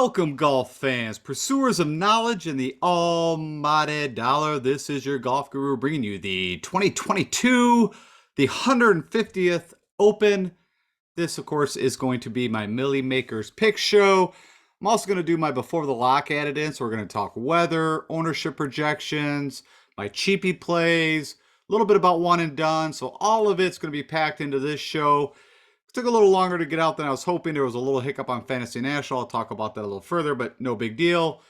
Welcome, golf fans, pursuers of knowledge and the almighty dollar. This is your golf guru bringing you the 2022, the 150th Open. This, of course, is going to be my Millie Maker's Pick Show. I'm also going to do my Before the Lock added in, so we're going to talk weather, ownership projections, my cheapie plays, a little bit about one and done. So all of it's going to be packed into this show. It took a little longer to get out than I was hoping. There was a little hiccup on Fantasy National. I'll talk about that a little further, but no big deal.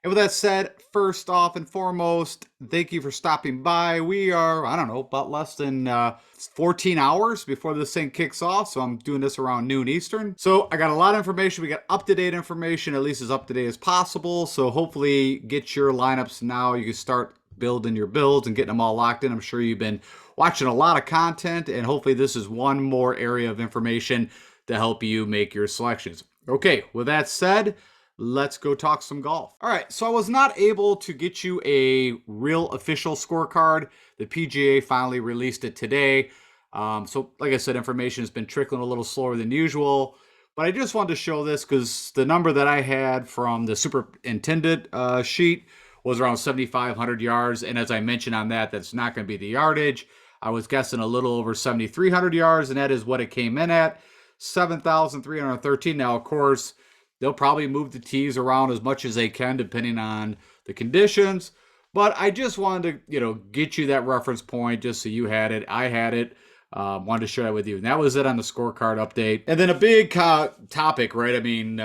And with that said, first off and foremost, thank you for stopping by. We are, I don't know, about less than 14 hours before this thing kicks off. So I'm doing this around noon Eastern. So I got a lot of information. We got up-to-date information, at least as up-to-date as possible. So hopefully get your lineups now. You can start building your builds and getting them all locked in. I'm sure you've been watching a lot of content, and hopefully this is one more area of information to help you make your selections. Okay, with that said, let's go talk some golf. All right, so I was not able to get you a real official scorecard. The PGA finally released it today. So like I said, information has been trickling a little slower than usual, but I just wanted to show this because the number that I had from the superintendent sheet was around 7,500 yards. And as I mentioned on that, that's not going to be the yardage. I was guessing a little over 7,300 yards, and that is what it came in at, 7,313. Now, of course, they'll probably move the tees around as much as they can, depending on the conditions. But I just wanted to, get you that reference point just so you had it. I had it. Wanted to share it with you. And that was it on the scorecard update. And then a big topic, right? I mean,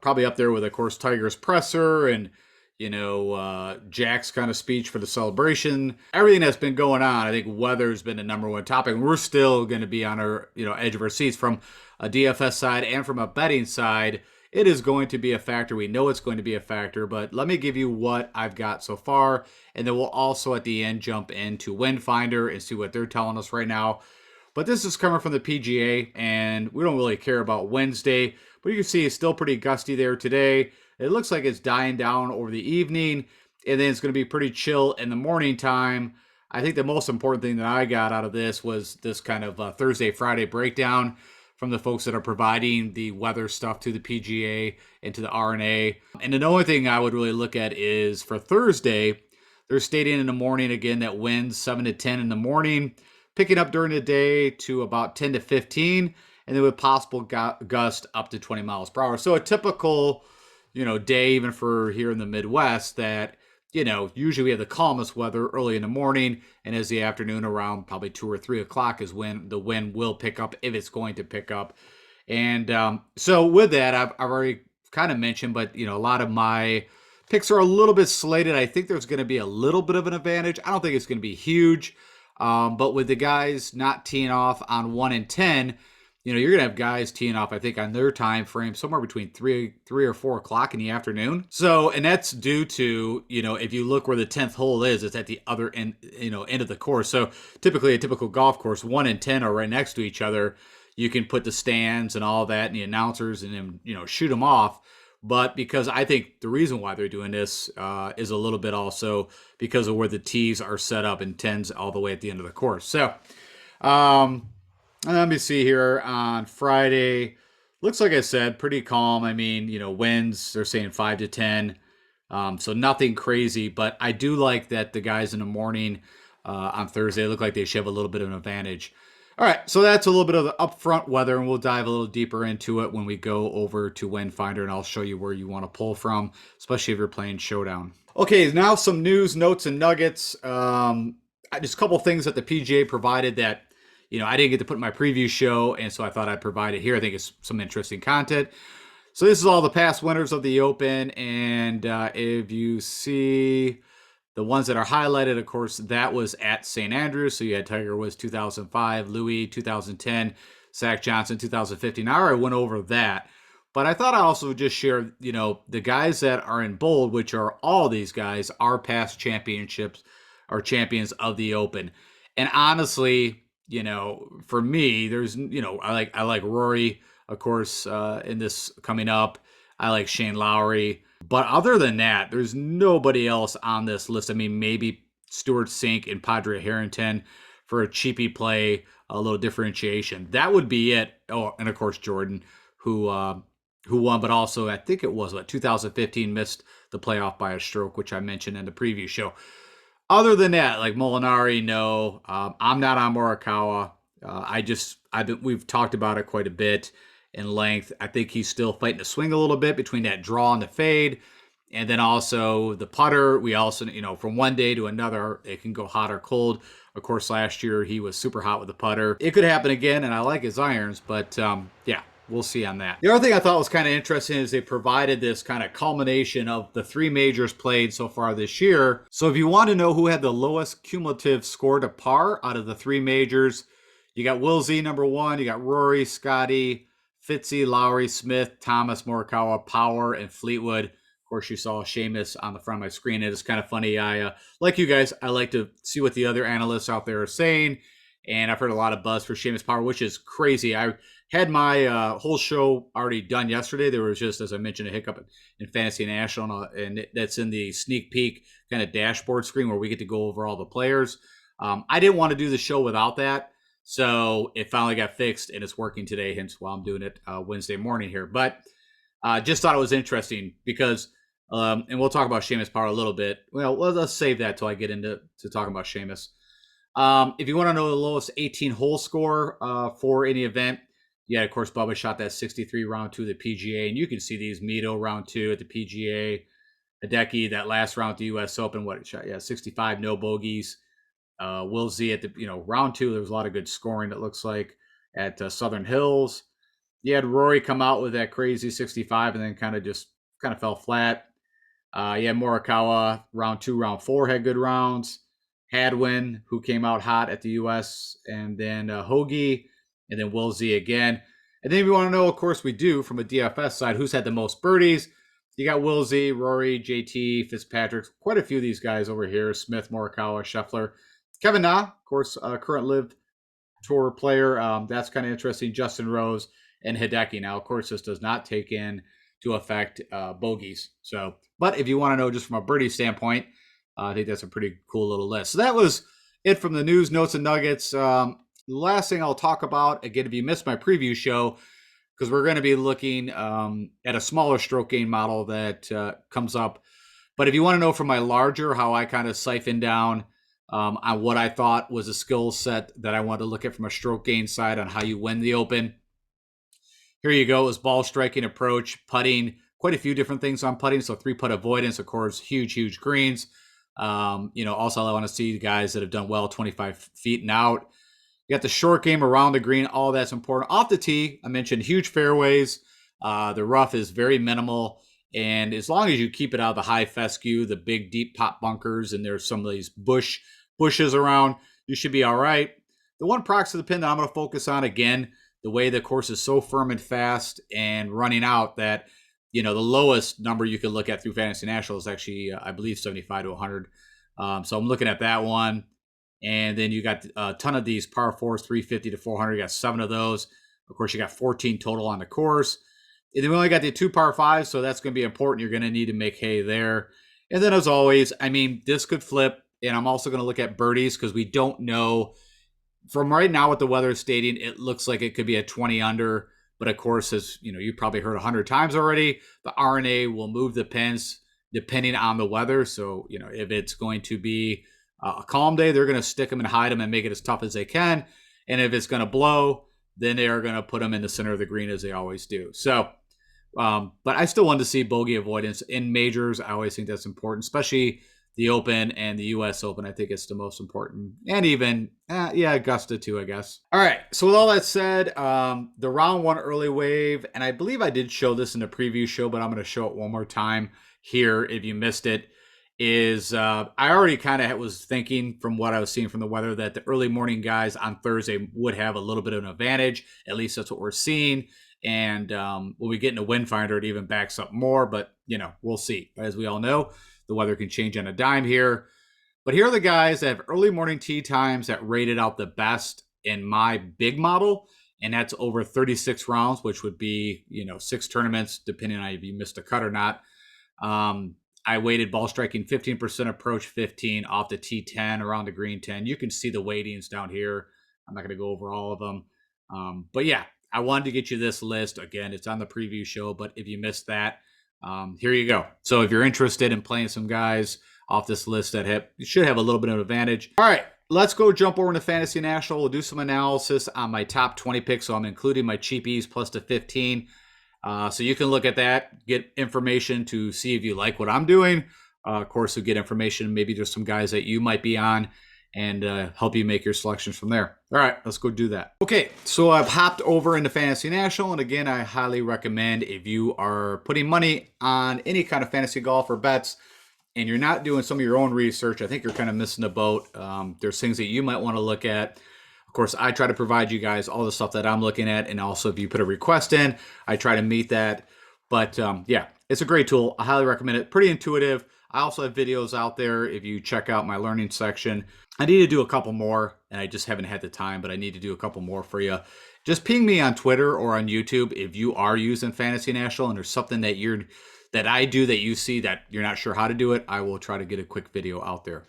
probably up there with, of course, Tiger's presser and Jack's kind of speech for the celebration. Everything that's been going on, I think weather's been the number one topic. We're still going to be on our, edge of our seats from a DFS side and from a betting side. It is going to be a factor. We know it's going to be a factor, but let me give you what I've got so far. And then we'll also at the end jump into Wind Finder and see what they're telling us right now. But this is coming from the PGA, and we don't really care about Wednesday. But you can see it's still pretty gusty there today. It looks like it's dying down over the evening, and then it's going to be pretty chill in the morning time. I think the most important thing that I got out of this was this kind of Thursday, Friday breakdown from the folks that are providing the weather stuff to the PGA and to the RNA. And the only thing I would really look at is for Thursday, they're stating in the morning again that winds 7 to 10 in the morning, picking up during the day to about 10 to 15, and then with possible gust up to 20 miles per hour. So a typical day, even for here in the Midwest, that, usually we have the calmest weather early in the morning, and as the afternoon around probably 2 or 3 o'clock is when the wind will pick up, if it's going to pick up. And so with that, I've already kind of mentioned, but, a lot of my picks are a little bit slated. I think there's going to be a little bit of an advantage. I don't think it's going to be huge, but with the guys not teeing off on 1 and 10, you're going to have guys teeing off, I think, on their time frame somewhere between 3 or 4 o'clock in the afternoon. So, and that's due to, if you look where the 10th hole is, it's at the other end, end of the course. So typically a typical golf course, 1 and 10 are right next to each other. You can put the stands and all that and the announcers and then, shoot them off. But because I think the reason why they're doing this is a little bit also because of where the tees are set up in 10s all the way at the end of the course. So, let me see here on Friday. Looks like I said, pretty calm. I mean, winds, they're saying 5 to 10. So nothing crazy, but I do like that the guys in the morning on Thursday look like they should have a little bit of an advantage. All right, so that's a little bit of the upfront weather, and we'll dive a little deeper into it when we go over to Wind Finder, and I'll show you where you want to pull from, especially if you're playing Showdown. Okay, now some news, notes, and nuggets. Just a couple things that the PGA provided that I didn't get to put in my preview show, and so I thought I'd provide it here. I think it's some interesting content. So this is all the past winners of the Open, and if you see the ones that are highlighted, of course, that was at St. Andrews. So you had Tiger Woods 2005, Louis 2010, Zach Johnson 2015. I already went over that, but I thought I also would just share, the guys that are in bold, which are all these guys, are past championships or champions of the Open. And honestly, for me, there's, I like Rory, of course, in this coming up. I like Shane Lowry. But other than that, there's nobody else on this list. I mean, maybe Stuart Sink and Padre Harrington for a cheapie play, a little differentiation. That would be it. Oh, and of course, Jordan, who who won, but also I think it was 2015 missed the playoff by a stroke, which I mentioned in the preview show. Other than that, like Molinari, no, I'm not on Morikawa. We've talked about it quite a bit in length. I think he's still fighting to swing a little bit between that draw and the fade. And then also the putter, we also, from one day to another, it can go hot or cold. Of course, last year he was super hot with the putter. It could happen again, and I like his irons, but yeah, we'll see on that. The other thing I thought was kind of interesting is they provided this kind of culmination of the 3 majors played so far this year. So if you want to know who had the lowest cumulative score to par out of the 3 majors, you got Will Z number 1, you got Rory, Scotty, Fitzy, Lowry, Smith, Thomas, Morikawa, Power, and Fleetwood. Of course, you saw Seamus on the front of my screen. It is kind of funny. Like you guys, I like to see what the other analysts out there are saying. And I've heard a lot of buzz for Seamus Power, which is crazy. I had my whole show already done yesterday. There was just, as I mentioned, a hiccup in Fantasy National, and that's in the sneak peek kind of dashboard screen where we get to go over all the players. I didn't want to do the show without that, so it finally got fixed, and it's working today, hence why I'm doing it Wednesday morning here. But just thought it was interesting because, and we'll talk about Seamus Power a little bit. Well, let's save that till I get into talking about Seamus. If you want to know the lowest 18-hole score for any event, yeah, of course, Bubba shot that 63 round 2 at the PGA, and you can see these Mito round 2 at the PGA, Hideki that last round at the U.S. Open, what it shot, 65, no bogeys. Will Z at the round 2, there was a lot of good scoring. It looks like at Southern Hills. You had Rory come out with that crazy 65, and then kind of fell flat. Yeah, Morikawa round 2, round 4 had good rounds. Hadwin, who came out hot at the U.S., and then Hoagie, and then Will Z again. And then if you want to know, of course, we do from a DFS side, who's had the most birdies. You got Will Z, Rory, JT, Fitzpatrick, quite a few of these guys over here. Smith, Morikawa, Scheffler. Kevin Na, of course, current Live Tour player. That's kind of interesting. Justin Rose and Hideki. Now, of course, this does not take into effect bogeys. So, but if you want to know just from a birdie standpoint, I think that's a pretty cool little list. So that was it from the news, notes, and nuggets. The last thing I'll talk about, again, if you missed my preview show, because we're going to be looking at a smaller stroke gain model that comes up. But if you want to know from my larger, how I kind of siphon down on what I thought was a skill set that I wanted to look at from a stroke gain side on how you win the Open, here you go. It was ball striking, approach, putting, quite a few different things on putting. So 3-putt avoidance, of course, huge greens. Also I want to see the guys that have done well 25 feet and out. You got the short game around the green. All that's important. Off the tee, I mentioned huge fairways. The rough is very minimal. And as long as you keep it out of the high fescue, the big deep top bunkers, and there's some of these bushes around, you should be all right. The one prox of the pin that I'm going to focus on, again, the way the course is so firm and fast and running out that, the lowest number you can look at through Fantasy National is actually, I believe, 75 to 100. So I'm looking at that one. And then you got a ton of these par 4s, 350 to 400. You got 7 of those. Of course, you got 14 total on the course. And then we only got the 2 par 5s, so that's going to be important. You're going to need to make hay there. And then, as always, this could flip. And I'm also going to look at birdies because we don't know. From right now, what the weather is stating, it looks like it could be a 20 under. But of course, as you probably heard 100 times already, the RNA will move the pins depending on the weather. So, if it's going to be a calm day, they're going to stick them and hide them and make it as tough as they can. And if it's going to blow, then they are going to put them in the center of the green as they always do. So, but I still want to see bogey avoidance in majors. I always think that's important, especially the Open and the U.S. Open. I think it's the most important. And even, Augusta too, I guess. All right. So with all that said, the round 1 early wave, and I believe I did show this in the preview show, but I'm going to show it one more time here if you missed it, is I already kind of was thinking from what I was seeing from the weather that the early morning guys on Thursday would have a little bit of an advantage. At least that's what we're seeing. And when we get into Wind Finder, it even backs up more, but we'll see. As we all know, the weather can change on a dime here. But here are the guys that have early morning tee times that rated out the best in my big model. And that's over 36 rounds, which would be, 6 tournaments, depending on if you missed a cut or not. I weighted ball striking 15%, approach 15, off the tee 10, around the green 10. You can see the weightings down here. I'm not going to go over all of them. But yeah, I wanted to get you this list. Again, it's on the preview show, but if you missed that, here you go. So if you're interested in playing some guys off this list that you should have a little bit of advantage. All right, let's go jump over into Fantasy National. We'll do some analysis on my top 20 picks. So I'm including my cheapies plus the 15. So you can look at that, get information to see if you like what I'm doing. Of course, you'll get information. Maybe there's some guys that you might be on and help you make your selections from there. All right, let's go do that. Okay, so I've hopped over into Fantasy National. And again, I highly recommend if you are putting money on any kind of fantasy golf or bets and you're not doing some of your own research, I think you're kind of missing the boat. There's things that you might want to look at. Of course, I try to provide you guys all the stuff that I'm looking at. And also, if you put a request in, I try to meet that. But yeah, it's a great tool. I highly recommend it. Pretty intuitive. I also have videos out there if you check out my learning section. I need to do a couple more, and I just haven't had the time, but I need to do a couple more for you. Just ping me on Twitter or on YouTube if you are using Fantasy National and there's something that I do that you see that you're not sure how to do it. I will try to get a quick video out there.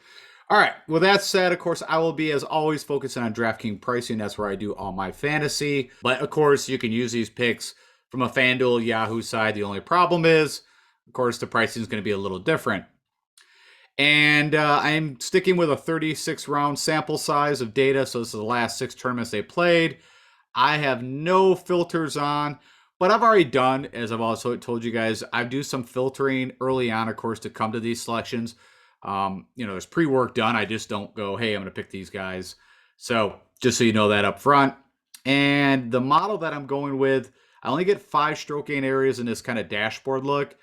All right, with that said, of course, I will be, as always, focusing on DraftKings pricing. That's where I do all my fantasy. But, of course, you can use these picks from a FanDuel, Yahoo side. The only problem is, of course, the pricing is going to be a little different. And I'm sticking with a 36-round sample size of data. So this is the last 6 tournaments they played. I have no filters on, but I've already done, as I've also told you guys, I do some filtering early on, of course, to come to these selections. There's pre-work done. I just don't go, hey, I'm going to pick these guys. So just so you know that up front. And the model that I'm going with, I only get 5 stroke gain areas in this kind of dashboard look.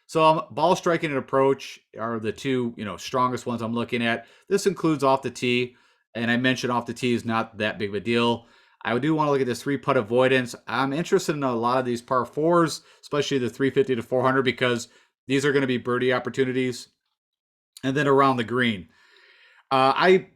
So ball striking and approach are the two, strongest ones I'm looking at. This includes off the tee. And I mentioned off the tee is not that big of a deal. I do want to look at this 3-putt avoidance. I'm interested in a lot of these par 4s, especially the 350 to 400, because these are going to be birdie opportunities. And then around the green. I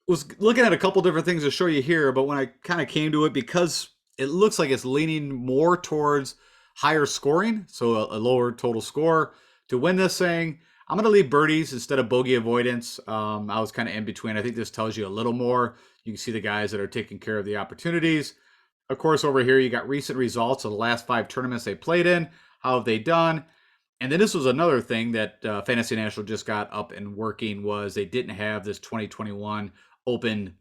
was looking at a couple different things to show you here, but when I kind of came to it, because it looks like it's leaning more towards higher scoring, so a lower total score to win this thing, I'm going to leave birdies instead of bogey avoidance. I was kind of in between. I think this tells you a little more. You can see the guys that are taking care of the opportunities. Of course, over here, you got recent results of the last 5 tournaments they played in. How have they done? And then this was another thing that Fantasy National just got up and working, was they didn't have this 2021 Open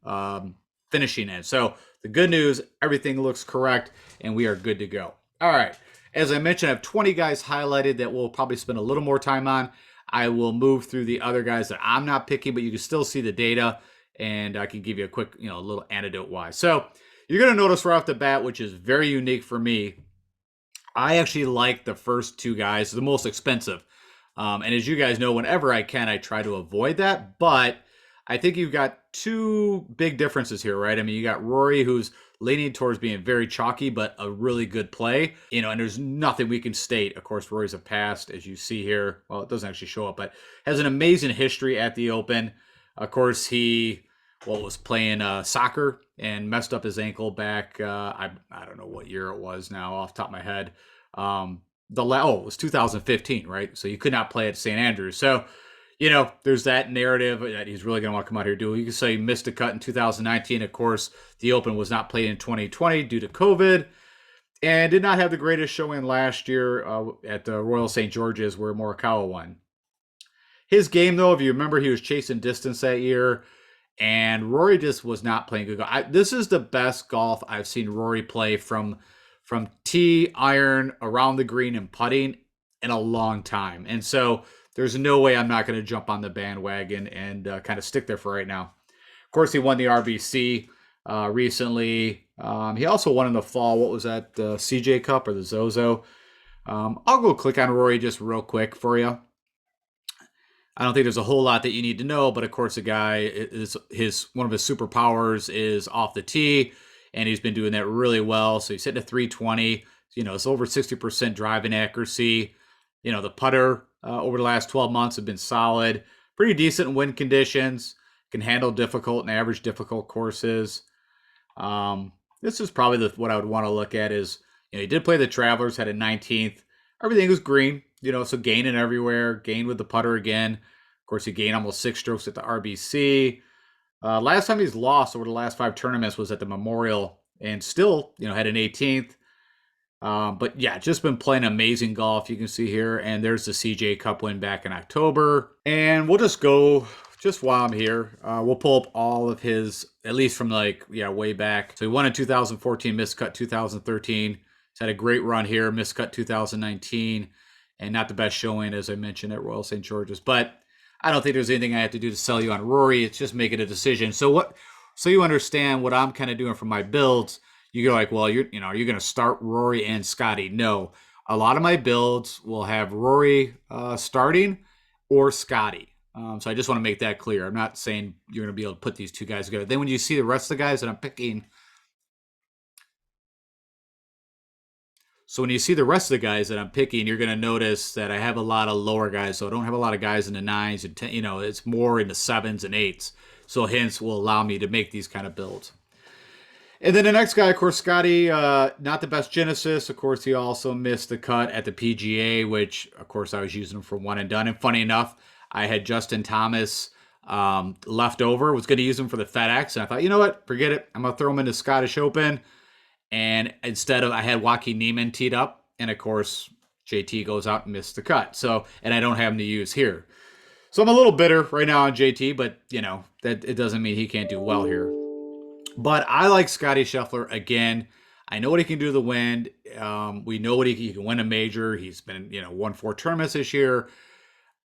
finishing in. So the good news, everything looks correct, and we are good to go. All right. As I mentioned, I have 20 guys highlighted that we'll probably spend a little more time on. I will move through the other guys that I'm not picking, but you can still see the data, and I can give you a quick, little anecdote why. So you're going to notice right off the bat, which is very unique for me, I actually like the first 2 guys, the most expensive. And as you guys know, whenever I can, I try to avoid that. But I think you've got 2 big differences here, right? I mean, you got Rory, who's leaning towards being very chalky, but a really good play. And there's nothing we can state. Of course, Rory's a past, as you see here. Well, it doesn't actually show up, but has an amazing history at the Open. Of course, he was playing soccer and messed up his ankle back. I don't know what year it was now off the top of my head. It was 2015, right? So you could not play at St. Andrews. So, there's that narrative that he's really going to want to come out here and do. You can say he missed a cut in 2019. Of course, the Open was not played in 2020 due to COVID, and did not have the greatest showing last year at the Royal St. George's, where Morikawa won. His game, though, if you remember, he was chasing distance that year, and Rory just was not playing good golf. This is the best golf I've seen Rory play from tee, iron, around the green, and putting in a long time. And so there's no way I'm not going to jump on the bandwagon and kind of stick there for right now. Of course, he won the RBC recently. He also won in the fall. What was that? The CJ Cup or the Zozo? I'll go click on Rory just real quick for you. I don't think there's a whole lot that you need to know, but of course, the guy is one of his superpowers is off the tee, and he's been doing that really well. So he's hitting a 320. It's over 60% driving accuracy. The putter over the last 12 months have been solid, pretty decent in wind conditions. Can handle difficult and average difficult courses. This is probably what I would want to look at is, he did play the Travelers, had a 19th. Everything was green. So gaining everywhere, gained with the putter again. Of course, he gained almost 6 strokes at the RBC. Last time he's lost over the last 5 tournaments was at the Memorial and still, had an 18th. But yeah, just been playing amazing golf. You can see here, and there's the CJ Cup win back in October. And we'll just go, just while I'm here, we'll pull up all of his, at least from like, yeah, way back. So he won in 2014, miscut 2013. He's had a great run here, miscut 2019, and not the best showing, as I mentioned, at Royal St. George's. But I don't think there's anything I have to do to sell you on Rory. It's just making a decision. So you understand what I'm kind of doing for my builds. You go like, well, are you going to start Rory and Scotty? No, a lot of my builds will have Rory starting or Scotty. So I just want to make that clear. I'm not saying you're going to be able to put these two guys together. Then when you see the rest of the guys that I'm picking, you're going to notice that I have a lot of lower guys. So I don't have a lot of guys in the nines and it's more in the sevens and eights. So hence will allow me to make these kind of builds. And then the next guy, of course, Scotty, not the best Genesis. Of course, he also missed the cut at the PGA, which, of course, I was using him for one and done. And funny enough, I had Justin Thomas left over, was going to use him for the FedEx. And I thought, you know what? Forget it. I'm going to throw him into Scottish Open. And instead of, I had Joaquin Niemann teed up. And, of course, JT goes out and missed the cut. So, and I don't have him to use here. So I'm a little bitter right now on JT, but, that it doesn't mean he can't do well here. But I like Scotty Scheffler again. I know what he can do to the wind. We know what he can win a major. He's been, won 4 tournaments this year.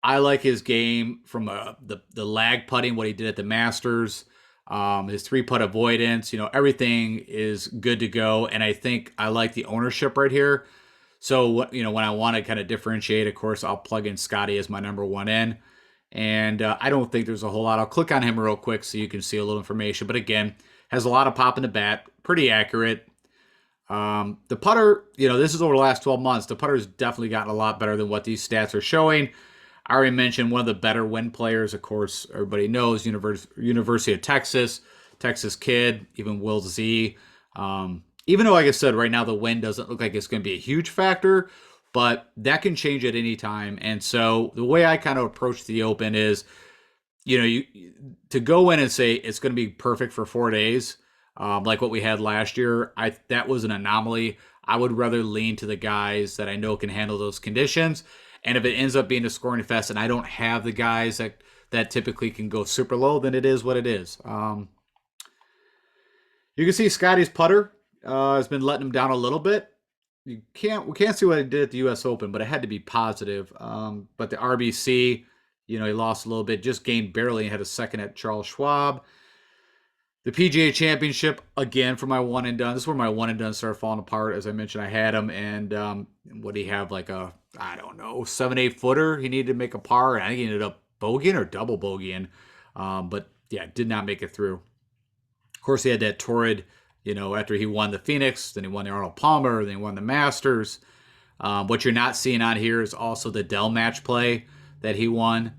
I like his game from the lag putting, what he did at the Masters, his 3-putt avoidance. Everything is good to go. And I think I like the ownership right here. So, when I want to kind of differentiate, of course, I'll plug in Scotty as my number one in. And I don't think there's a whole lot. I'll click on him real quick so you can see a little information. But again, has a lot of pop in the bat, pretty accurate. The putter, this is over the last 12 months. The putter's definitely gotten a lot better than what these stats are showing. I already mentioned one of the better wind players, of course, everybody knows, University of Texas, Texas kid, even Will Z. Even though, like I said, right now the wind doesn't look like it's going to be a huge factor, but that can change at any time. And so the way I kind of approach the Open is, to go in and say it's going to be perfect for 4 days, like what we had last year, that was an anomaly. I would rather lean to the guys that I know can handle those conditions. And if it ends up being a scoring fest and I don't have the guys that typically can go super low, then it is what it is. You can see Scotty's putter has been letting him down a little bit. We can't see what he did at the U.S. Open, but it had to be positive. But the RBC, he lost a little bit, just gained barely and had a second at Charles Schwab. The PGA Championship, again, for my one and done. This is where my one and done started falling apart. As I mentioned, I had him, and what did he have, like a, 7-8 footer? He needed to make a par, and I think he ended up bogeying or double bogeying. But, yeah, did not make it through. Of course, he had that torrid, after he won the Phoenix, then he won the Arnold Palmer, then he won the Masters. What you're not seeing on here is also the Dell match play that he won.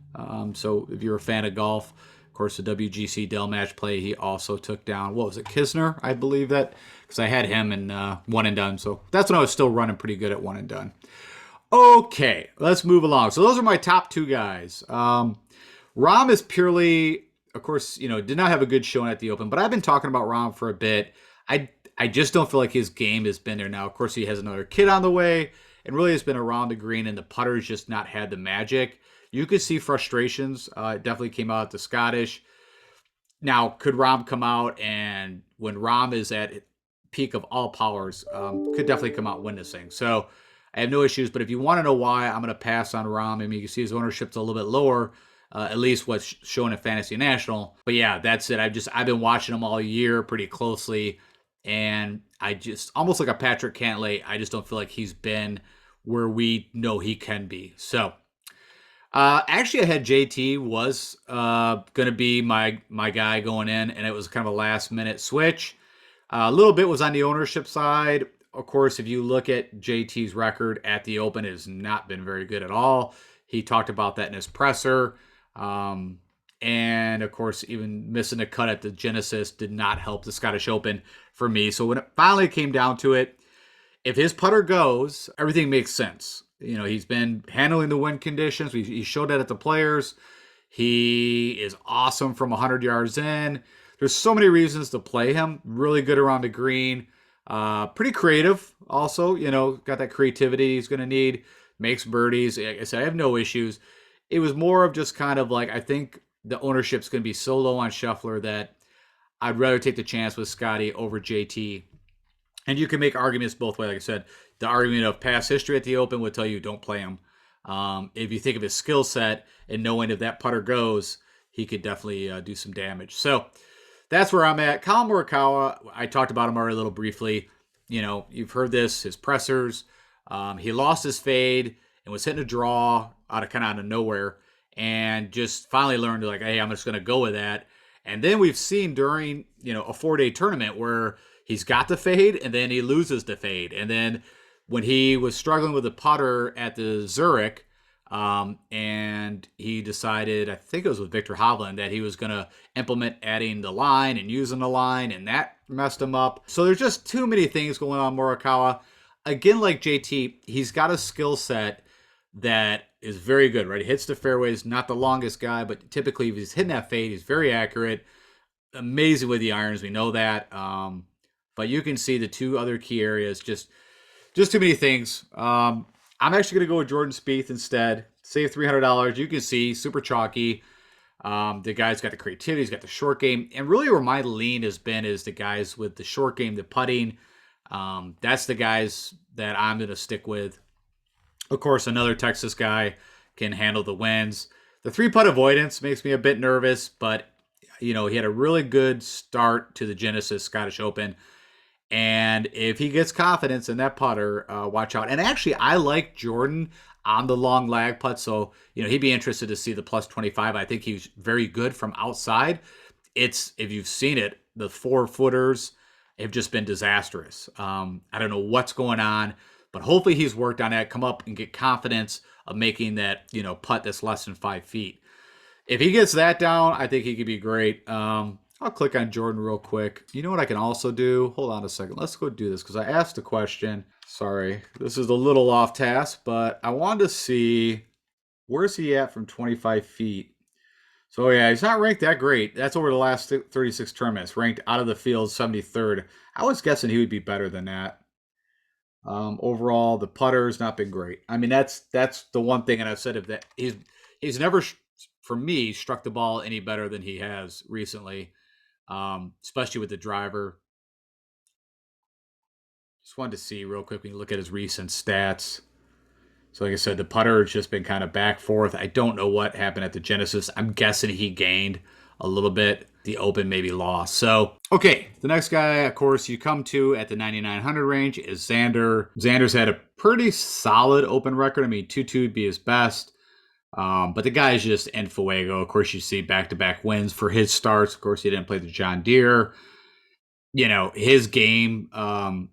So if you're a fan of golf, of course, the WGC Dell match play, he also took down, what was it, Kisner? I believe that, because I had him in one and done. So that's when I was still running pretty good at one and done. Okay, let's move along. So those are my top 2 guys. Rahm is purely, of course, did not have a good showing at the Open, but I've been talking about Rahm for a bit. I just don't feel like his game has been there now. Of course, he has another kid on the way, and really has been around the green, and the putter's just not had the magic. You could see frustrations. It definitely came out at the Scottish. Now, could Rahm come out, and when Rahm is at peak of all powers, could definitely come out and win this thing. So I have no issues, but if you want to know why, I'm going to pass on Rahm. I mean, you can see his ownership's a little bit lower, at least what's shown at Fantasy National. But yeah, that's it. I've been watching him all year pretty closely, and I just, almost like a Patrick Cantlay, I just don't feel like he's been where we know he can be. So actually, I had JT was going to be my guy going in, and it was kind of a last minute switch. A little bit was on the ownership side. Of course, if you look at JT's record at the Open, it has not been very good at all. He talked about that in his presser. And of course, even missing a cut at the Genesis did not help the Scottish Open for me. So when it finally came down to it, if his putter goes, everything makes sense. He's been handling the wind conditions. He showed that at the Players. He is awesome from 100 yards in. there's so many reasons to play him. Really good around the green. Pretty creative also, got that creativity he's going to need. Makes birdies. Like I said, I have no issues. It was more of just kind of like, I think the ownership's going to be so low on Scheffler that I'd rather take the chance with Scotty over JT. And you can make arguments both ways. Like I said, the argument of past history at the Open would tell you don't play him. If you think of his skill set and knowing if that putter goes, he could definitely do some damage. So that's where I'm at. Colin Morikawa, I talked about him already a little briefly. You've heard this, his pressers. He lost his fade and was hitting a draw out of nowhere, and just finally learned like, hey, I'm just going to go with that. And then we've seen during a 4-day tournament where he's got the fade and then he loses the fade, and then when he was struggling with the putter at the Zurich, and he decided, I think it was with Victor Hovland, that he was going to implement adding the line and using the line, and that messed him up. So there's just too many things going on Morikawa. Again, like JT, he's got a skill set that is very good, right? He hits the fairways, not the longest guy, but typically if he's hitting that fade, he's very accurate. Amazing with the irons, we know that. But you can see the two other key areas, just too many things. I'm actually going to go with Jordan Spieth instead. Save $300. You can see, super chalky. The guy's got the creativity, he's got the short game. And really where my lean has been is the guys with the short game, the putting. That's the guys that I'm going to stick with. Of course, another Texas guy can handle the winds. The 3-putt avoidance makes me a bit nervous, but he had a really good start to the Genesis Scottish Open. And if he gets confidence in that putter, watch out. And actually, I like Jordan on the long lag putt, so he'd be interested to see the plus 25. I think he's very good from outside. If you've seen it, the 4-footers have just been disastrous. I don't know what's going on, but hopefully he's worked on that, come up and get confidence of making that putt that's less than 5 feet. If he gets that down, I think he could be great. I'll click on Jordan real quick. You know what I can also do? Hold on a second. Let's go do this because I asked a question. Sorry, this is a little off task, but I wanted to see where's he at from 25 feet. So yeah, he's not ranked that great. That's over the last 36 tournaments. Ranked out of the field 73rd. I was guessing he would be better than that. Overall, the putter's not been great. I mean, that's the one thing, and I've said that he's never, for me, struck the ball any better than he has recently. Especially with the driver. Just wanted to see real quick when you look at his recent stats. So like I said, the putter has just been kind of back forth. I don't know what happened at the Genesis. I'm guessing he gained a little bit. The Open maybe lost. So, okay, the next guy, of course, you come to at the 9,900 range is Xander. Xander's had a pretty solid Open record. I mean, 2-2 would be his best. But the guy is just en fuego. Of course, you see back-to-back wins for his starts. Of course, he didn't play the John Deere. His game,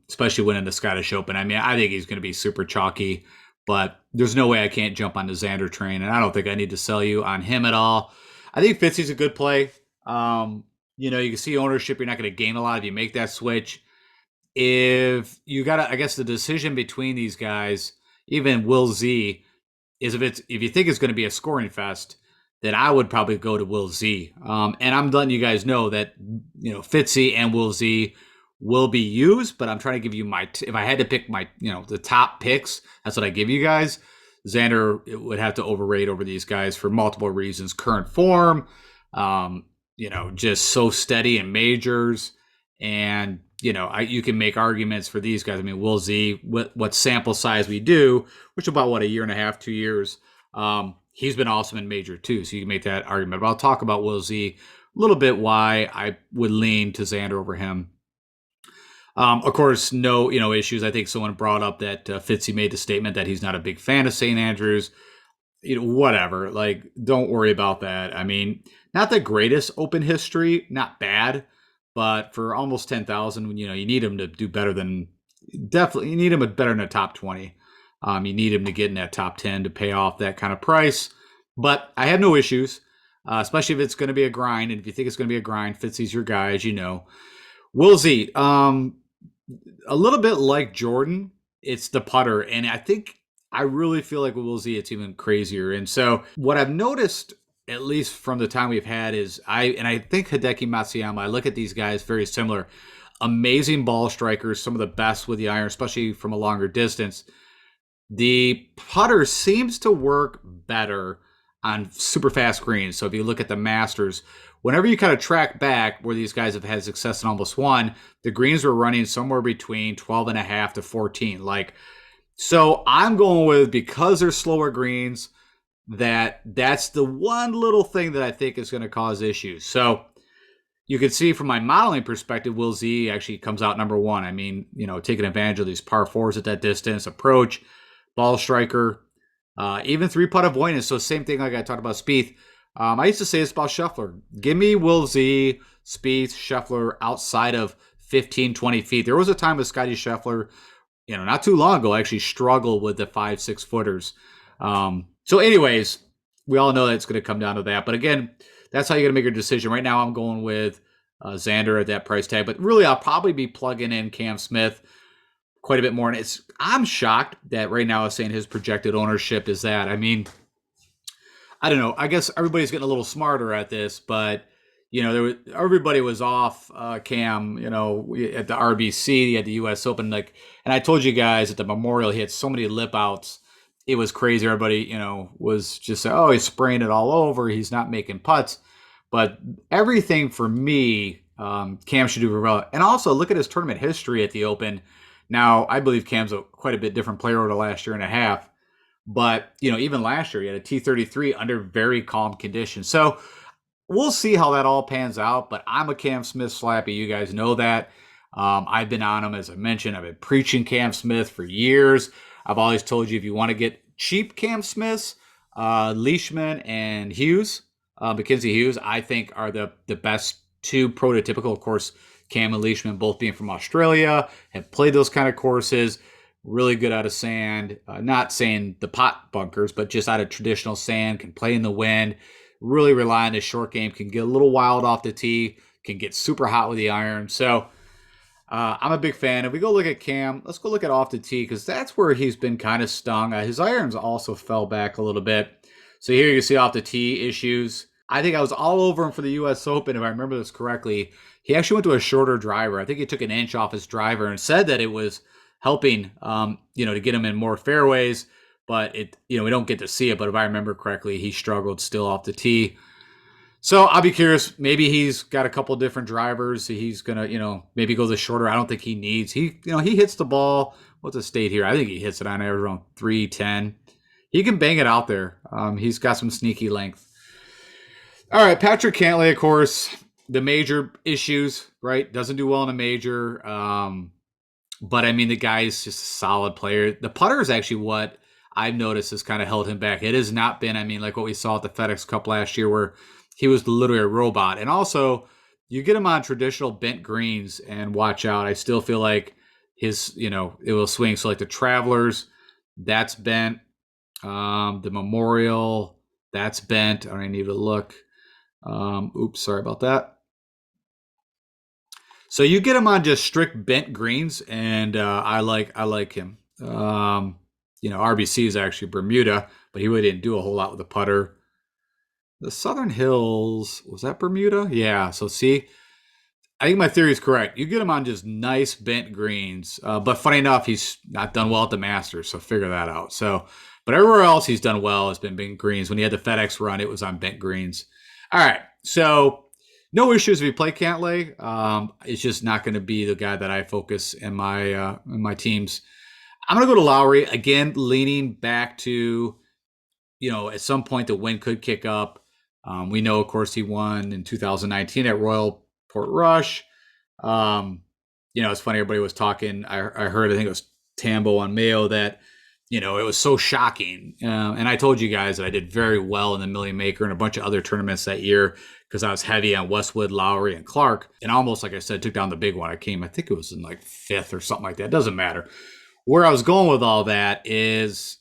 especially winning the Scottish Open, I mean, I think he's going to be super chalky, but there's no way I can't jump on the Xander train, and I don't think I need to sell you on him at all. I think Fitzy's a good play. You can see ownership. You're not going to gain a lot if you make that switch. If you got to, I guess the decision between these guys, even Will Z, is if you think it's going to be a scoring fest, then I would probably go to Will Z. And I'm letting you guys know that Fitzy and Will Z will be used, but I'm trying to give you if I had to pick my the top picks, that's what I give you guys. Xander would have to overrate over these guys for multiple reasons. Current form, just so steady in majors, and you can make arguments for these guys. I mean, Will Z, what sample size we do, which about a year and a half, 2 years. He's been awesome in major too, so you can make that argument. But I'll talk about Will Z a little bit, why I would lean to Xander over him. Of course, no issues. I think someone brought up that Fitzy made the statement that he's not a big fan of St. Andrews. Whatever. Like, don't worry about that. I mean, not the greatest Open history, not bad. But for almost 10,000, you need him to do better than, definitely, you need him better than a top 20. You need him to get in that top 10 to pay off that kind of price. But I have no issues, especially if it's going to be a grind. And if you think it's going to be a grind, Fitzy's your guy, as you know. Will Z, a little bit like Jordan, it's the putter. And I really feel like with Will Z, it's even crazier. And so what I've noticed at least from the time we've had, is I think Hideki Matsuyama. I look at these guys very similar. Amazing ball strikers, some of the best with the iron, especially from a longer distance. The putter seems to work better on super fast greens. So if you look at the Masters, whenever you kind of track back where these guys have had success and almost won, the greens were running somewhere between 12 and a half to 14. Like, so I'm going with, because they're slower greens, that's the one little thing that I think is going to cause issues. So you can see from my modeling perspective, Will Z actually comes out number one. I mean, taking advantage of these par fours at that distance, approach, ball striker, even three-putt avoidance. So same thing like I talked about Spieth. I used to say this about Scheffler. Give me Will Z, Spieth, Scheffler outside of 15, 20 feet. There was a time with Scotty Scheffler, not too long ago, actually struggled with the 5-6 footers. So anyways, we all know that it's going to come down to that. But again, that's how you're going to make your decision. Right now I'm going with Xander at that price tag. But really, I'll probably be plugging in Cam Smith quite a bit more. And I'm shocked that right now it's saying his projected ownership is that. I mean, I don't know. I guess everybody's getting a little smarter at this, but everybody was off Cam. At the RBC, he had the U.S. Open, and I told you guys at the Memorial, he had so many lip outs. It was crazy. Everybody, was just saying, oh, he's spraying it all over. He's not making putts. But everything for me, Cam should do well. And also look at his tournament history at the Open. Now, I believe Cam's quite a bit different player over the last year and a half. But, even last year, he had a T33 under very calm conditions. So we'll see how that all pans out. But I'm a Cam Smith slappy. You guys know that. I've been on him, as I mentioned. I've been preaching Cam Smith for years. I've always told you, if you want to get cheap Cam Smiths, Leishman and Hughes, Mackenzie Hughes, I think are the best two prototypical. Of course, Cam and Leishman both being from Australia, have played those kind of courses, really good out of sand. Not saying the pot bunkers, but just out of traditional sand, can play in the wind, really rely on his short game, can get a little wild off the tee, can get super hot with the iron. So I'm a big fan. If we go look at Cam, let's go look at off the tee, because that's where he's been kind of stung. His irons also fell back a little bit. So here you can see off the tee issues. I think I was all over him for the U.S. Open, if I remember this correctly. He actually went to a shorter driver. I think he took an inch off his driver and said that it was helping, to get him in more fairways. But we don't get to see it. But if I remember correctly, he struggled still off the tee. So I'll be curious. Maybe he's got a couple different drivers. He's gonna, maybe go the shorter. I don't think he needs. He hits the ball. What's the state here? I think he hits it on average around 310. He can bang it out there. He's got some sneaky length. All right, Patrick Cantlay, of course, the major issues, right? Doesn't do well in a major. But I mean, the guy's just a solid player. The putter is actually what I've noticed has kind of held him back. It has not been, like what we saw at the FedEx Cup last year, where he was literally a robot. And also, you get him on traditional bent greens and watch out. I still feel like his, it will swing. So like the Travelers, that's bent. The Memorial, that's bent. I need to look. Oops, sorry about that. So you get him on just strict bent greens, and I like him. RBC is actually Bermuda, but he really didn't do a whole lot with the putter. The Southern Hills, was that Bermuda? Yeah, so see, I think my theory is correct. You get him on just nice bent greens, but funny enough, he's not done well at the Masters, so figure that out. So, but everywhere else he's done well has been bent greens. When he had the FedEx run, it was on bent greens. All right, so no issues if you play Cantlay. It's just not going to be the guy that I focus in my teams. I'm going to go to Lowry, again, leaning back to, at some point the wind could kick up. We know, of course, he won in 2019 at Royal Portrush. It's funny, everybody was talking. I heard, I think it was Tambo on Mayo, that, it was so shocking. And I told you guys that I did very well in the Million Maker and a bunch of other tournaments that year, because I was heavy on Westwood, Lowry, and Clark. And almost, like I said, took down the big one. I think it was in like 5th or something like that. It doesn't matter. Where I was going with all that is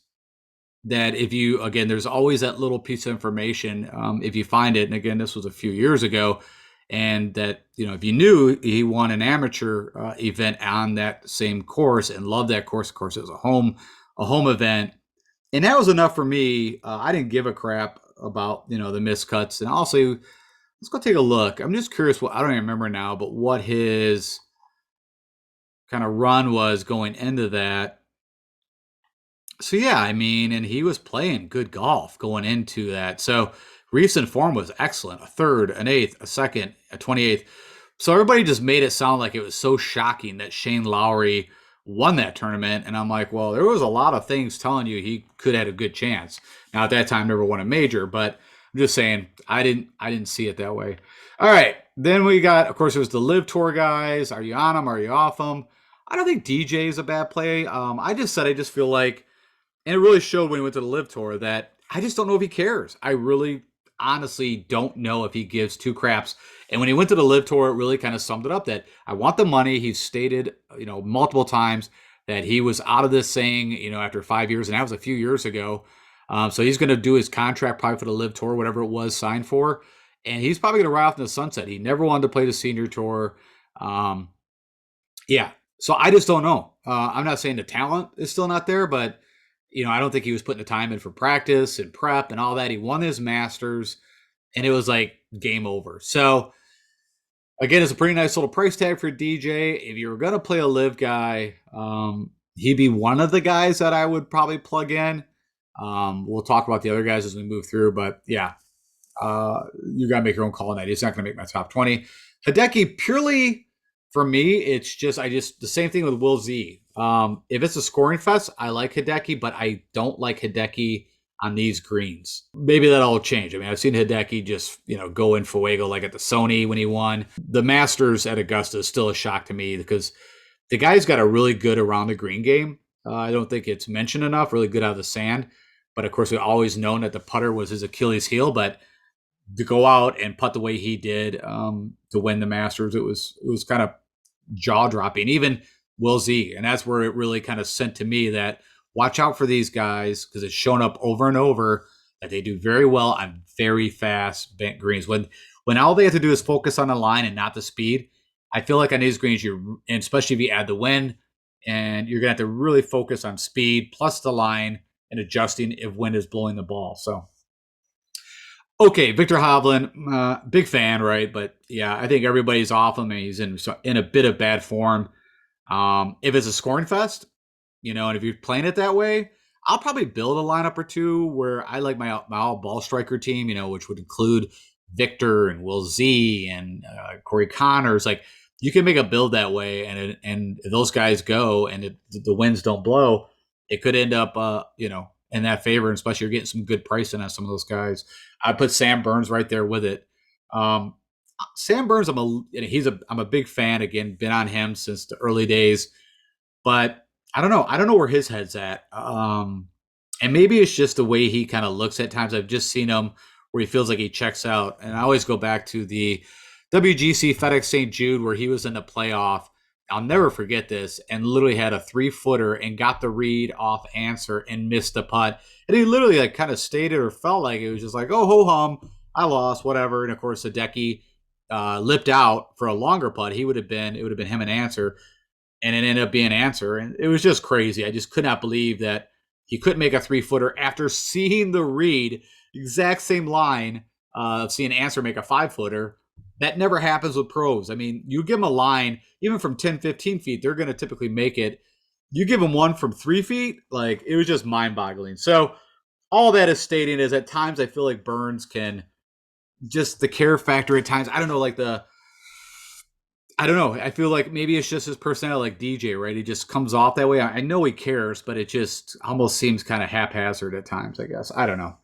that there's always that little piece of information, if you find it, and again, this was a few years ago, and that, if you knew he won an amateur event on that same course and loved that course. Of course, it was a home event, and that was enough for me. I didn't give a crap about the miscuts, and also let's go take a look. I'm just curious. What I don't even remember now, but what his kind of run was going into that. So yeah, I mean, and he was playing good golf going into that. So recent form was excellent. A third, an eighth, a second, a 28th. So everybody just made it sound like it was so shocking that Shane Lowry won that tournament. And I'm like, well, there was a lot of things telling you he could have had a good chance. Now at that time, never won a major, but I'm just saying I didn't see it that way. All right. Then we got, of course, it was the Live Tour guys. Are you on them? Are you off them? I don't think DJ is a bad play. I just said I just feel like, and it really showed when he went to the Live Tour, that I just don't know if he cares. I really honestly don't know if he gives two craps. And when he went to the Live Tour, it really kind of summed it up that I want the money. He's stated, multiple times that he was out of this thing, after 5 years, and that was a few years ago. So he's going to do his contract probably for the Live Tour, whatever it was signed for. And he's probably going to ride off in the sunset. He never wanted to play the senior tour. Yeah. So I just don't know. I'm not saying the talent is still not there, but I don't think he was putting the time in for practice and prep and all that. He won his Masters, and it was like game over. So again, it's a pretty nice little price tag for DJ. If you were going to play a live guy, he'd be one of the guys that I would probably plug in. We'll talk about the other guys as we move through, but yeah, you got to make your own call on that. He's not going to make my top 20. Hideki, purely for me, it's just the same thing with Will Z. If it's a scoring fest, I like Hideki, but I don't like Hideki on these greens. Maybe that'll change. I mean, I've seen Hideki just, go in Fuego like at the Sony when he won. The Masters at Augusta is still a shock to me because the guy's got a really good around the green game. I don't think it's mentioned enough, really good out of the sand. But of course, we've always known that the putter was his Achilles heel, but to go out and putt the way he did to win the Masters, it was kind of jaw dropping. Even Will Z, and that's where it really kind of sent to me that watch out for these guys because it's shown up over and over that they do very well on very fast bent greens. When all they have to do is focus on the line and not the speed, I feel like on these greens, and especially if you add the wind, and you're gonna have to really focus on speed plus the line and adjusting if wind is blowing the ball. So. Okay, Victor Hovland, big fan, right? But yeah, I think everybody's off him, and he's in a bit of bad form. If it's a scoring fest, and if you're playing it that way, I'll probably build a lineup or two where I like my all ball striker team, which would include Victor and Will Z and Corey Connors. Like you can make a build that way, and if those guys go and the winds don't blow, it could end up, in that favor, and especially you're getting some good pricing on some of those guys. I put Sam Burns right there with it. Sam Burns, I'm a big fan. Again, been on him since the early days, but I don't know. I don't know where his head's at. And maybe it's just the way he kind of looks at times. I've just seen him where he feels like he checks out. And I always go back to the WGC FedEx St. Jude where he was in the playoff. I'll never forget this, and literally had a 3-footer and got the read off answer and missed the putt. And he literally like kind of stated or felt like it was just like, oh, ho hum, I lost, whatever. And of course, Hideki lipped out for a longer putt. It would have been him an answer, and it ended up being an answer. And it was just crazy. I just could not believe that he couldn't make a 3-footer after seeing the read, exact same line, seeing answer make a 5-footer. That never happens with pros. I mean, you give them a line, even from 10, 15 feet, they're going to typically make it. You give them one from 3 feet, like it was just mind-boggling. So all that is stating is at times I feel like Burns can just the care factor at times. I don't know, I feel like maybe it's just his personality like DJ, right? He just comes off that way. I know he cares, but it just almost seems kind of haphazard at times, I guess. I don't know.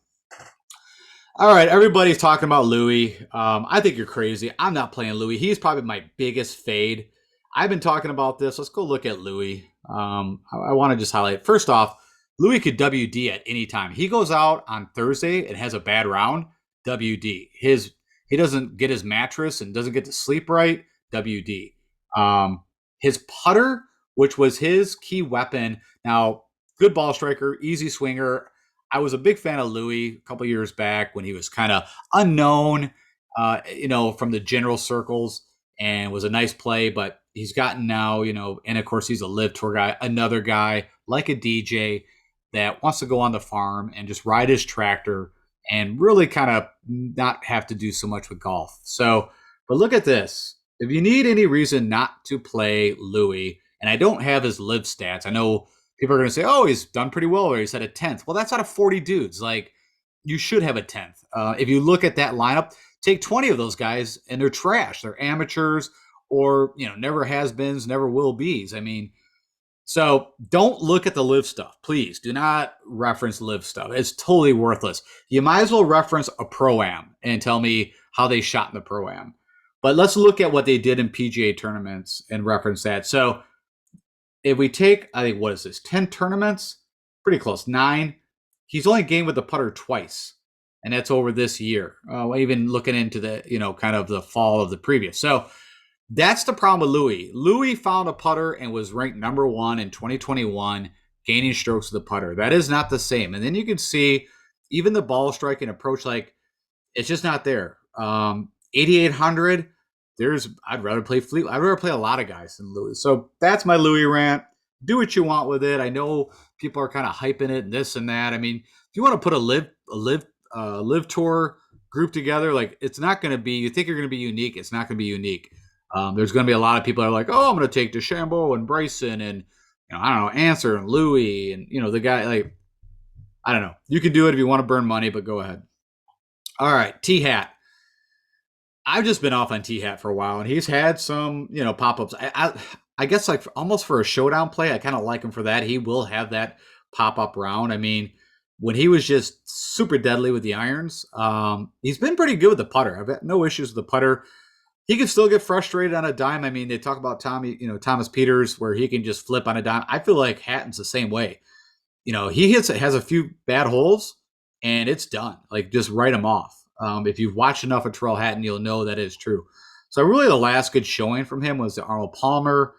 All right, everybody's talking about Louis. I think you're crazy. I'm not playing Louis. He's probably my biggest fade. I've been talking about this. Let's go look at Louis. I want to just highlight. First off, Louis could WD at any time. He goes out on Thursday and has a bad round, WD. He doesn't get his mattress and doesn't get to sleep right, WD. His putter, which was his key weapon. Now, good ball striker, easy swinger. I was a big fan of Louis a couple years back when he was kind of unknown, from the general circles, and was a nice play. But he's gotten now, and of course he's a live tour guy, another guy like a DJ that wants to go on the farm and just ride his tractor and really kind of not have to do so much with golf. So, but look at this. If you need any reason not to play Louis, and I don't have his live stats, I know people are going to say, "Oh, he's done pretty well, or he's had a 10th." Well, that's out of 40 dudes. Like, you should have a 10th. If you look at that lineup, take 20 of those guys, and they're trash. They're amateurs, or never has beens, never will be's. I mean, so don't look at the live stuff. Please do not reference live stuff. It's totally worthless. You might as well reference a pro-am and tell me how they shot in the pro-am. But let's look at what they did in PGA tournaments and reference that. So if we take, I think, what is this, 10 tournaments? Pretty close, 9. He's only gamed with the putter twice, and that's over this year. Even looking into the, kind of the fall of the previous. So that's the problem with Louis. Louis found a putter and was ranked number 1 in 2021, gaining strokes with the putter. That is not the same. And then you can see even the ball striking approach, like, it's just not there. 8,800. I'd rather play Fleet. I'd rather play a lot of guys than Louis. So that's my Louis rant. Do what you want with it. I know people are kind of hyping it and this and that. I mean, if you want to put a live tour group together, like, it's not going to be. You think you're going to be unique? It's not going to be unique. There's going to be a lot of people that are like, oh, I'm going to take DeChambeau and Bryson and, I don't know, Answer and Louis and, the guy, like, I don't know. You can do it if you want to burn money, but go ahead. All right, T-Hat. I've just been off on T-Hat for a while, and he's had some, pop-ups. I guess, like, almost for a showdown play, I kind of like him for that. He will have that pop-up round. I mean, when he was just super deadly with the irons, he's been pretty good with the putter. I've had no issues with the putter. He can still get frustrated on a dime. I mean, they talk about Thomas Peters, where he can just flip on a dime. I feel like Hatton's the same way. He has a few bad holes, and it's done. Like, just write him off. If you've watched enough of Terrell Hatton, you'll know that is true. So really the last good showing from him was the Arnold Palmer,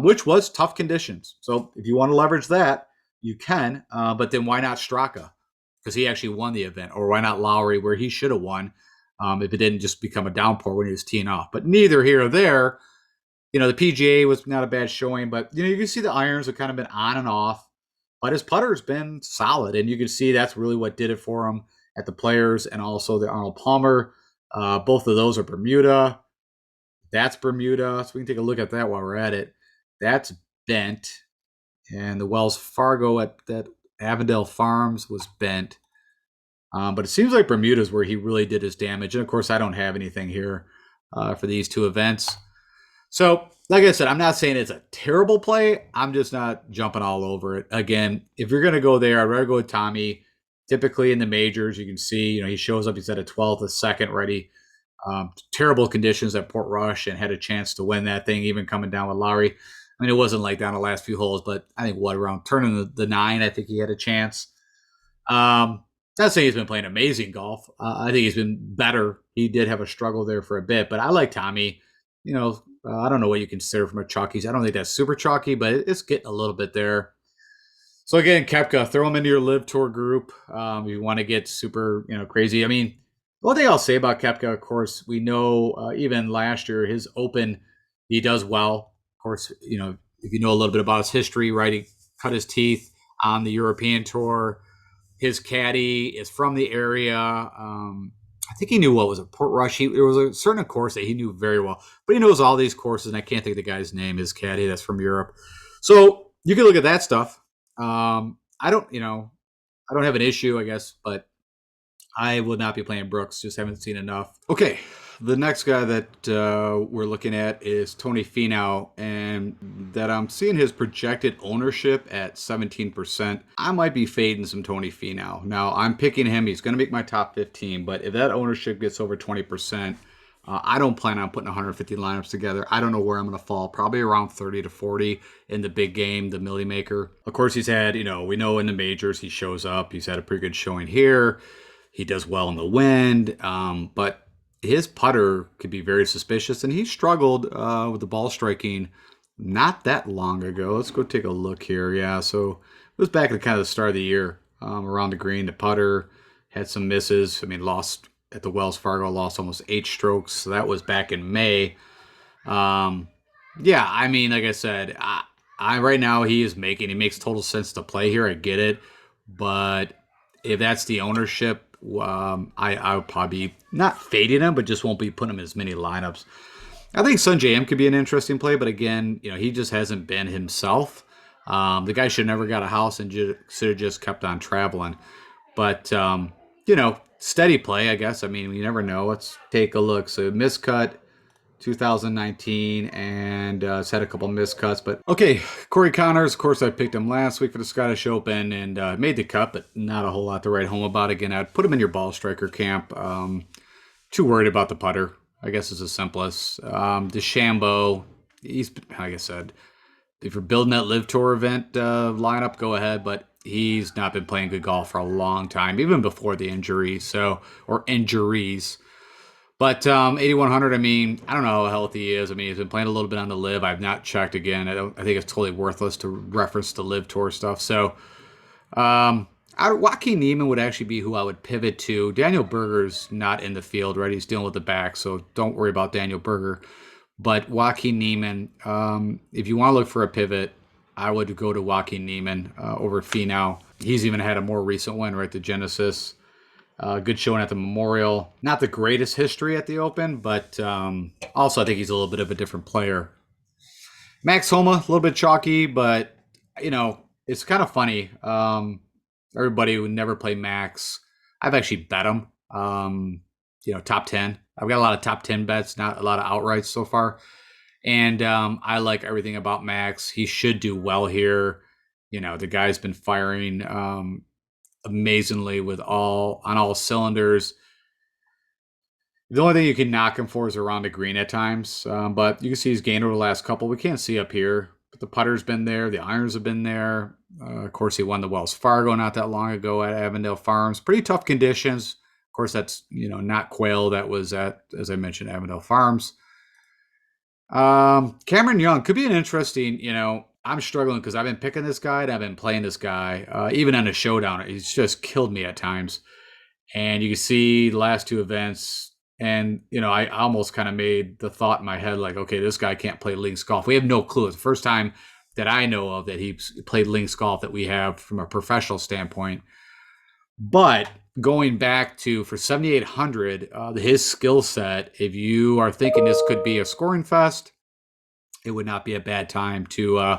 which was tough conditions. So if you want to leverage that, you can. But then why not Straka? Because he actually won the event. Or why not Lowry, where he should have won? If it didn't just become a downpour when he was teeing off. But neither here or there. The PGA was not a bad showing, but you can see the irons have kind of been on and off. But his putter's been solid, and you can see that's really what did it for him at the Players and also the Arnold Palmer. Both of those are Bermuda. That's Bermuda, so we can take a look at that while we're at it. That's bent, and the Wells Fargo at that Avondale Farms was bent. But it seems like Bermuda is where he really did his damage. And, of course, I don't have anything here for these two events. So, like I said, I'm not saying it's a terrible play. I'm just not jumping all over it. Again, if you're going to go there, I'd rather go with Tommy. Typically in the majors, you can see, he shows up. He's at a 12th, a second ready. Terrible conditions at Portrush and had a chance to win that thing, even coming down with Lowry. I mean, it wasn't like down the last few holes, but I think around turning the 9, I think he had a chance. Not saying he's been playing amazing golf. I think he's been better. He did have a struggle there for a bit, but I like Tommy. I don't know what you consider from a chalkies. I don't think that's super chalky, but it's getting a little bit there. So again, Koepka, throw him into your live tour group. If you want to get super, crazy. I mean, the one thing I'll say about Koepka, of course, we know even last year his Open, he does well. Of course, if you know a little bit about his history, right? He cut his teeth on the European tour. His caddy is from the area. I think he knew what was a Portrush. There was a certain course that he knew very well, but he knows all these courses, and I can't think of the guy's name. His caddy that's from Europe. So you can look at that stuff. I don't have an issue, I guess, but I will not be playing Brooks. Just haven't seen enough. Okay, the next guy that we're looking at is Tony Finau, and that I'm seeing his projected ownership at 17%. I might be fading some Tony Finau. Now, I'm picking him. He's going to make my top 15, but if that ownership gets over 20%, I don't plan on putting 150 lineups together. I don't know where I'm going to fall. Probably around 30 to 40 in the big game, the Millie Maker. Of course, he's had, we know in the majors he shows up. He's had a pretty good showing here. He does well in the wind, but his putter could be very suspicious, and he struggled with the ball striking not that long ago. Let's go take a look here. Yeah, so it was back at kind of the start of the year around the green. The putter had some misses. I mean, lost at the Wells Fargo, lost almost 8 strokes. So that was back in May. Yeah, I mean, like I said, I right now he makes total sense to play here. I get it. But if that's the ownership I would probably be not fading him, but just won't be putting him in as many lineups. I think Sun JM could be an interesting play, but again, he just hasn't been himself. The guy should never got a house and should have just kept on traveling. But steady play, I guess. I mean, you never know. Let's take a look. So miscut 2019, and it's had a couple miscuts. But okay, Corey Connors, of course, I picked him last week for the Scottish Open and made the cut, but not a whole lot to write home about. Again, I'd put him in your ball striker camp. Too worried about the putter, I guess, is the simplest. DeChambeau, he's, like I said, if you're building that Live Tour event lineup, go ahead, but he's not been playing good golf for a long time, even before the injury, or injuries. But 8,100, I mean, I don't know how healthy he is. I mean, he's been playing a little bit on the Live. I've not checked again. I think it's totally worthless to reference the Live Tour stuff. So, Joaquin Niemann would actually be who I would pivot to. Daniel Berger's not in the field, right? He's dealing with the back, so don't worry about Daniel Berger. But Joaquin Niemann, if you want to look for a pivot, I would go to Joaquin Niemann over Finau. He's even had a more recent win, right? The Genesis. Good showing at the Memorial. Not the greatest history at the Open, but also I think he's a little bit of a different player. Max Homa, a little bit chalky, but, it's kind of funny. Everybody would never play Max. I've actually bet him, top 10. I've got a lot of top 10 bets, not a lot of outrights so far. And I like everything about Max. He should do well here. The guy's been firing amazingly on all cylinders. The only thing you can knock him for is around the green at times. But you can see he's gained over the last couple. We can't see up here. But the putter's been there. The irons have been there. Of course, he won the Wells Fargo not that long ago at Avondale Farms. Pretty tough conditions. Of course, that's, not Quail. That was at, as I mentioned, Avondale Farms. Cameron Young could be an interesting, I'm struggling because I've been picking this guy and I've been playing this guy. Even on a showdown, he's just killed me at times. And you can see the last two events. And, I almost kind of made the thought in my head, like, okay, this guy can't play links golf. We have no clue. It's the first time that I know of that he's played links golf that we have from a professional standpoint. But going back to, for 7,800, his skill set, if you are thinking this could be a scoring fest, it would not be a bad time to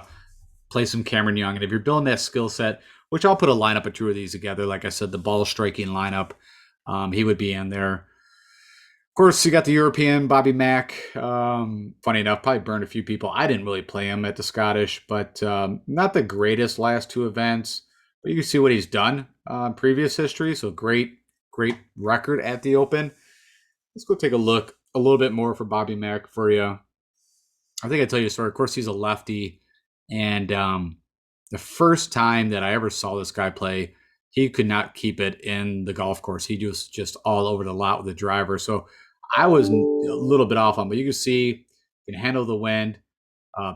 play some Cameron Young. And if you're building that skill set, which I'll put a lineup of two of these together, like I said, the ball striking lineup, he would be in there. Of course, you got the European Bobby Mack. Funny enough, probably burned a few people. I didn't really play him at the Scottish, but not the greatest last two events. But you can see what he's done in previous history. So great record at the Open. Let's go take a look a little bit more for Bobby Mack for you. I think I tell you a story. Of course, he's a lefty. And the first time that I ever saw this guy play, he could not keep it in the golf course. He was just all over the lot with the driver. So I was a little bit off on, but you can see he can handle the wind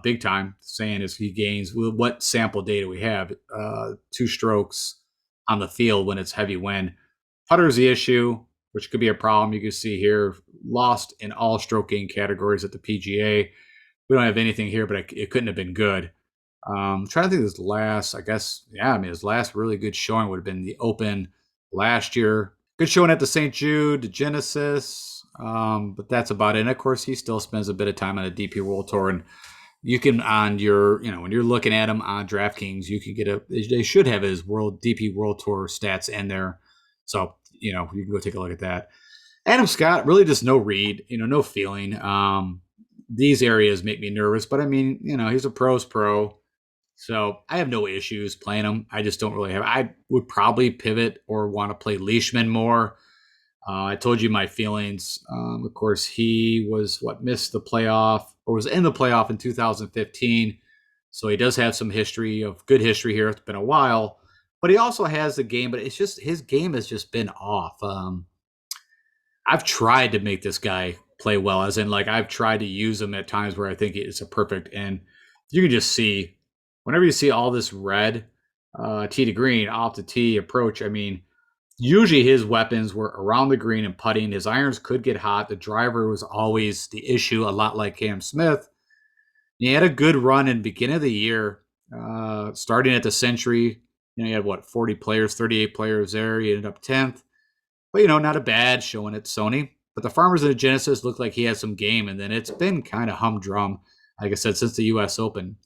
big time. Saying is he gains, what sample data we have, 2 strokes on the field when it's heavy wind. Putter is the issue, which could be a problem. You can see here, lost in all stroke gain categories at the PGA. We don't have anything here, but it couldn't have been good. I'm trying to think of his last, his last really good showing would have been the Open last year. Good showing at the St. Jude, the Genesis, but that's about it. And of course, he still spends a bit of time on a DP World Tour. And you can, on your, when you're looking at him on DraftKings, you can get they should have his DP World Tour stats in there. So, you can go take a look at that. Adam Scott, really just no read, no feeling. These areas make me nervous, but I mean, he's a pro's pro. So I have no issues playing him. I just don't really I would probably pivot or want to play Leishman more. I told you my feelings. Of course, he missed the playoff or was in the playoff in 2015. So he does have some good history here. It's been a while, but he also has the game, but it's just, his game has just been off. I've tried to make this guy play well, as in like I've tried to use him at times where I think it's a perfect, and you can just see whenever you see all this red, tee to green, off the tee approach, I mean, usually his weapons were around the green and putting. His irons could get hot. The driver was always the issue, a lot like Cam Smith. He had a good run in the beginning of the year, starting at the Century. He had 40 players, 38 players there. He ended up 10th. But, not a bad showing at Sony. But the Farmers and the Genesis looked like he had some game, and then it's been kind of humdrum, like I said, since the U.S. Open.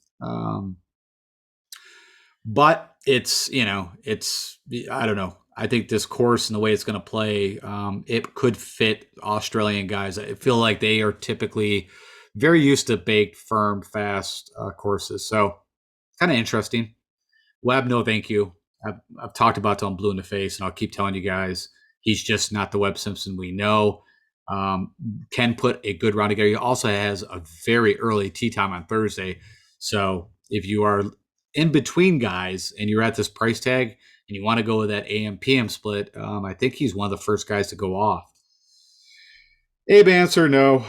But it's I don't know. I think this course and the way it's going to play, it could fit Australian guys. I feel like they are typically very used to baked, firm, fast courses. So kind of interesting. Webb, no, thank you. I've talked about till I'm blue in the face, and I'll keep telling you guys he's just not the Webb Simpson we know. Can put a good round together. He also has a very early tee time on Thursday. So if you are in between guys and you're at this price tag and you want to go with that AM PM split, I think he's one of the first guys to go off. Abe answer, no.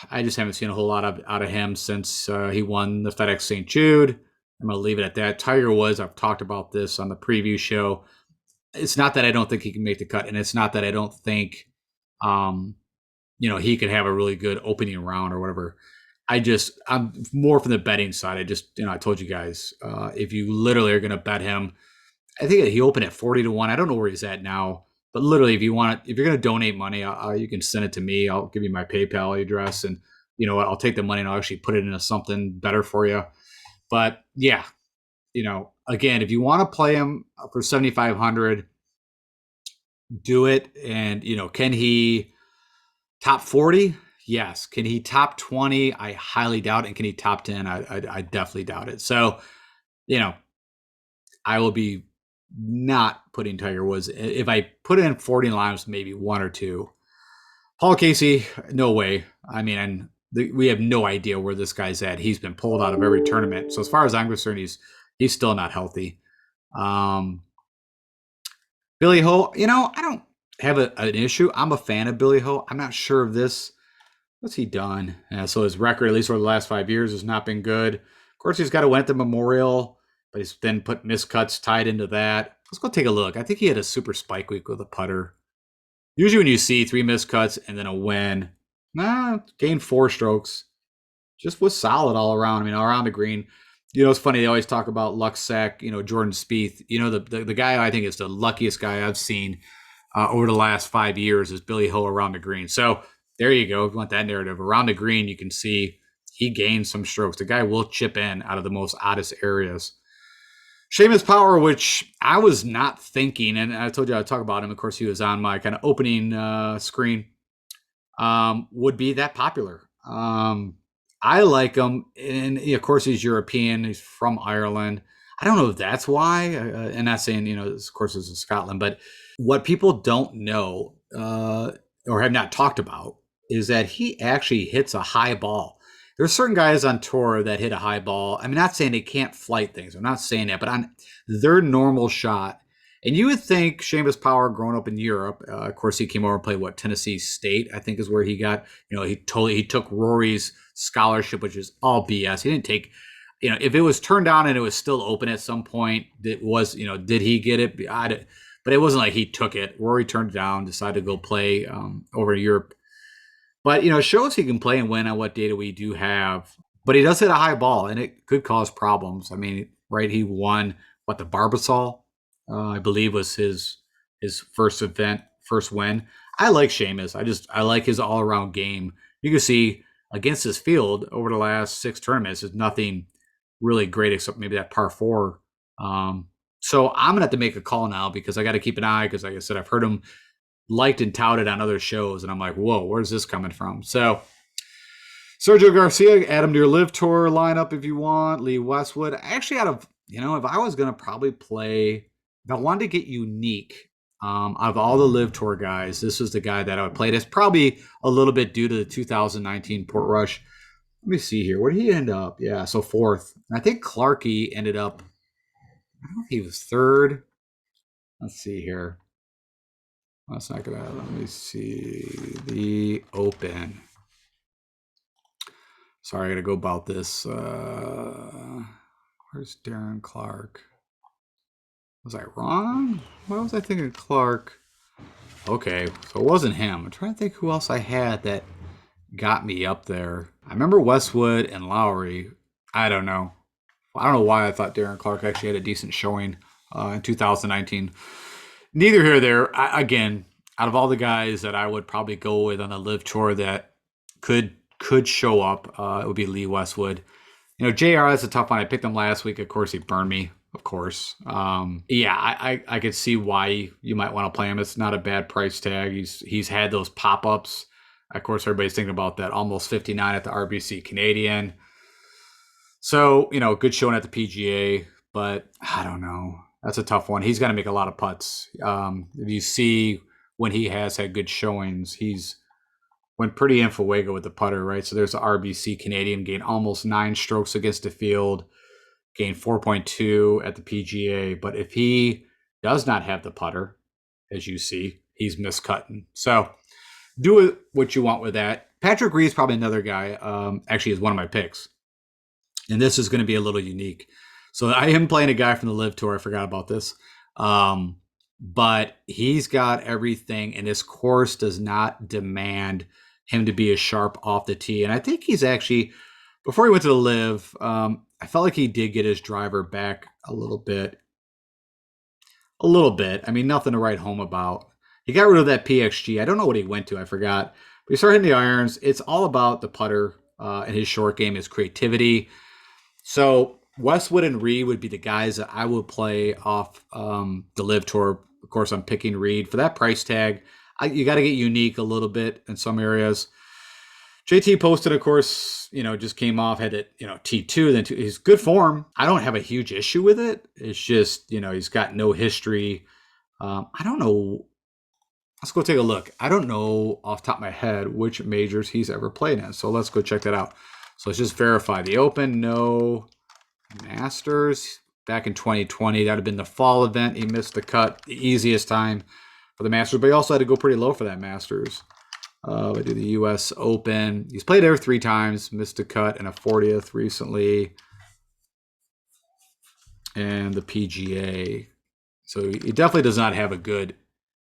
I just haven't seen a whole lot out of him since he won the FedEx St. Jude. I'm going to leave it at that. Tiger Woods, I've talked about this on the preview show. It's not that I don't think he can make the cut, and it's not that I don't think he could have a really good opening round or whatever. I'm more from the betting side. I told you guys, if you literally are going to bet him, I think he opened at 40 to 1. I don't know where he's at now, but literally, if you're going to donate money, you can send it to me. I'll give you my PayPal address, and you know what? I'll take the money and I'll actually put it into something better for you. But yeah, again, if you want to play him for 7,500, do it. And can he top 40? Yes. Can he top 20? I highly doubt it. And can he top 10? I definitely doubt it. So, I will be not putting Tiger Woods. If I put in 40 lines, maybe one or two. Paul Casey, no way. I mean, we have no idea where this guy's at. He's been pulled out of every tournament. So as far as I'm concerned, he's still not healthy. Billy Ho, I don't have an issue. I'm a fan of Billy Ho. I'm not sure of this. What's he done? So his record, at least over the last 5 years, has not been good. Of course, he's got to win at the Memorial, but he's then put miscuts tied into that. Let's go take a look. I think he had a super spike week with a putter. Usually when you see 3 miscuts and then a win, gained 4 strokes. Just was solid all around. I mean, all around the green. It's funny. They always talk about luck sack, Jordan Spieth. The guy I think is the luckiest guy I've seen over the last 5 years is Billy Ho around the green. So there you go. If you want that narrative. Around the green, you can see he gained some strokes. The guy will chip in out of the most oddest areas. Seamus Power, which I was not thinking, and I told you I'd talk about him. Of course, he was on my kind of opening screen. Would be that popular. I like him, and of course he's European. He's from Ireland. I don't know if that's why. And not saying of course it's in Scotland, but what people don't know or have not talked about is that he actually hits a high ball. There's certain guys on tour that hit a high ball. I'm not saying they can't flight things. I'm not saying that, but on their normal shot. And you would think Seamus Power, growing up in Europe, of course, he came over and played Tennessee State, I think is where he got. He took Rory's scholarship, which is all BS. He didn't take, if it was turned on and it was still open at some point, it was, did he get it? But it wasn't like he took it. Rory turned it down, decided to go play over in Europe. But, it shows he can play and win on what data we do have. But he does hit a high ball, and it could cause problems. I mean, right, he won, the Barbasol, I believe was his first win. I like Seamus. I like his all-around game. You can see against his field over the last 6 tournaments is nothing really great except maybe that par 4. So I'm going to have to make a call now because I got to keep an eye because, like I said, I've heard him liked and touted on other shows, and I'm like, whoa, where's this coming from? So Sergio Garcia, add him to your Live Tour lineup if you want. Lee Westwood. Actually, if I was going to probably play, if I wanted to get unique, out of all the Live Tour guys, this was the guy that I would play. It's probably a little bit due to the 2019 Portrush. Let me see here. Where did he end up? Yeah, so 4th. And I think Clarkey ended up, I don't know if he was 3rd. Let's see here. That's not gonna. Let me see the Open. Sorry, I gotta go about this. Where's Darren Clark? Was I wrong? Why was I thinking Clark? Okay, so it wasn't him. I'm trying to think who else I had that got me up there. I remember Westwood and Lowry. I don't know. I don't know why I thought Darren Clark actually had a decent showing in 2019. Neither here or there. Again, out of all the guys that I would probably go with on the live tour that could show up, it would be Lee Westwood. You know, JR, that's a tough one. I picked him last week. Of course, he burned me. Of course. Yeah, I could see why you might want to play him. It's not a bad price tag. He's had those pop ups. Of course, everybody's thinking about that almost 59 at the RBC Canadian. So, you know, good showing at the PGA, but I don't know. That's a tough one. He's got to make a lot of putts. If you see when he has had good showings, he's went pretty in Fuego with the putter, right? So there's the RBC Canadian, gained almost 9 strokes against the field, gained 4.2 at the PGA. But if he does not have the putter, as you see, he's miscutting. So do what you want with that. Patrick Reed's probably another guy. Actually, is one of my picks, and this is going to be a little unique. So I am playing a guy from the Live Tour. I forgot about this. But he's got everything, and this course does not demand him to be as sharp off the tee. And I think he's actually, before he went to the Live, I felt like he did get his driver back a little bit. A little bit. I mean, nothing to write home about. He got rid of that PXG. I don't know what he went to. I forgot. But he started hitting the irons. It's all about the putter and his short game, his creativity. So Westwood and Reed would be the guys that I would play off the Live Tour. Of course, I'm picking Reed for that price tag. You got to get unique a little bit in some areas. JT posted, of course, you know, just came off, had it, you know, T2, then he's good form. I don't have a huge issue with it. It's just, you know, he's got no history. I don't know. Let's go take a look. I don't know off the top of my head which majors he's ever played in. So let's go check that out. So let's just verify the Open. No. Masters back in 2020. That would have been the fall event. He missed the cut, the easiest time for the Masters, but he also had to go pretty low for that Masters. I do the U.S. Open. He's played there 3 times, missed a cut and a 40th recently, and the PGA. So he definitely does not have a good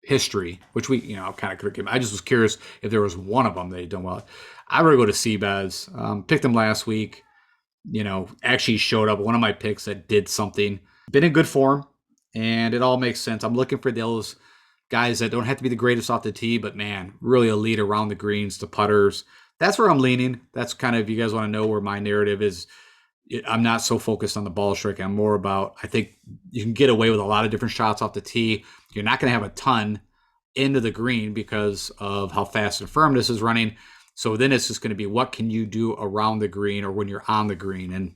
history, which we, you know, kind of could give him. I just was curious if there was one of them that he'd done well. I would go to Seabass. Picked him last week. You know, actually showed up. One of my picks that did something. Been in good form, and it all makes sense. I'm looking for those guys that don't have to be the greatest off the tee, but man, really elite around the greens, the putters. That's where I'm leaning. That's kind of, if you guys want to know where my narrative is, I'm not so focused on the ball strike. I'm more about, I think you can get away with a lot of different shots off the tee. You're not going to have a ton into the green because of how fast and firm this is running. So then it's just going to be, what can you do around the green or when you're on the green? And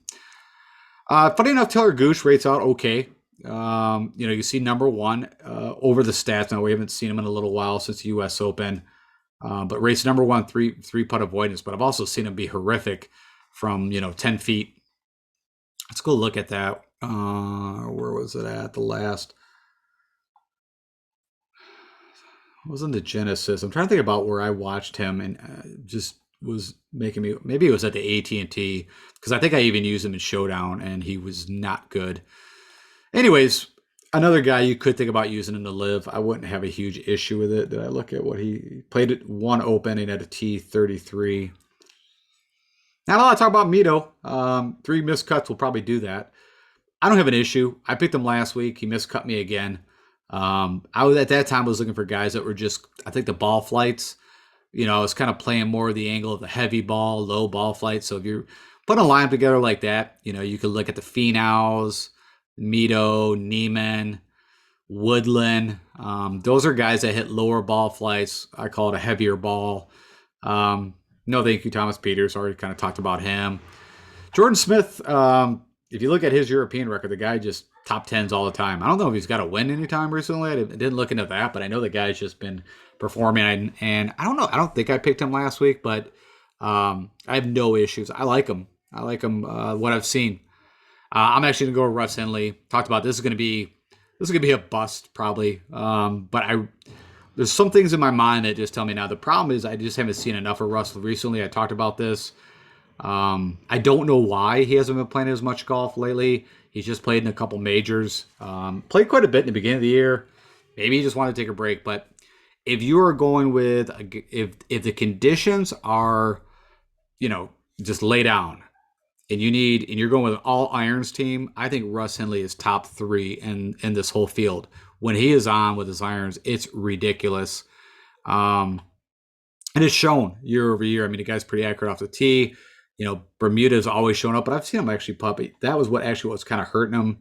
funny enough, Taylor Gooch rates out okay. You know, you see number 1 over the stats. Now, we haven't seen him in a little while since the U.S. Open. But rates number 1, three-putt avoidance. But I've also seen him be horrific from, you know, 10 feet. Let's go look at that. Where was it at? The last. It wasn't the Genesis. I'm trying to think about where I watched him and just was making me, maybe it was at the AT&T, because I think I even used him in Showdown and he was not good. Anyways, another guy you could think about using in the Live. I wouldn't have a huge issue with it. Did I look at what he played at 1 Open and at a T33? Not a lot to talk about Mito. 3 missed cuts will probably do that. I don't have an issue. I picked him last week. He miscut me again. I was at that time I was looking for guys that were just, I think the ball flights, you know, I was kind of playing more of the angle of the heavy ball, low ball flight. So if you're putting a lineup together like that, you know, you could look at the Finaus, Mito, Neiman, Woodland. Those are guys that hit lower ball flights. I call it a heavier ball. No, thank you, Thomas Peters. Already kind of talked about him. Jordan Smith, if you look at his European record, the guy just top 10s all the time. I don't know if he's got a win anytime recently. I didn't look into that, but I know the guy's just been performing. And I don't know. I don't think I picked him last week, but I have no issues. I like him. What I've seen. I'm actually gonna go with Russ Henley. Talked about this is gonna be a bust probably. But there's some things in my mind that just tell me now. The problem is I just haven't seen enough of Russ recently. I talked about this. I don't know why he hasn't been playing as much golf lately. He's just played in a couple majors. Played quite a bit in the beginning of the year. Maybe he just wanted to take a break. But if you are going with, if the conditions are, you know, just lay down, and you're going with an all irons team, I think Russ Henley is top 3 in this whole field. When he is on with his irons, it's ridiculous. And it's shown year over year. I mean, the guy's pretty accurate off the tee. Bermuda's always shown up, but I've seen him actually pop it. That was what actually was kind of hurting him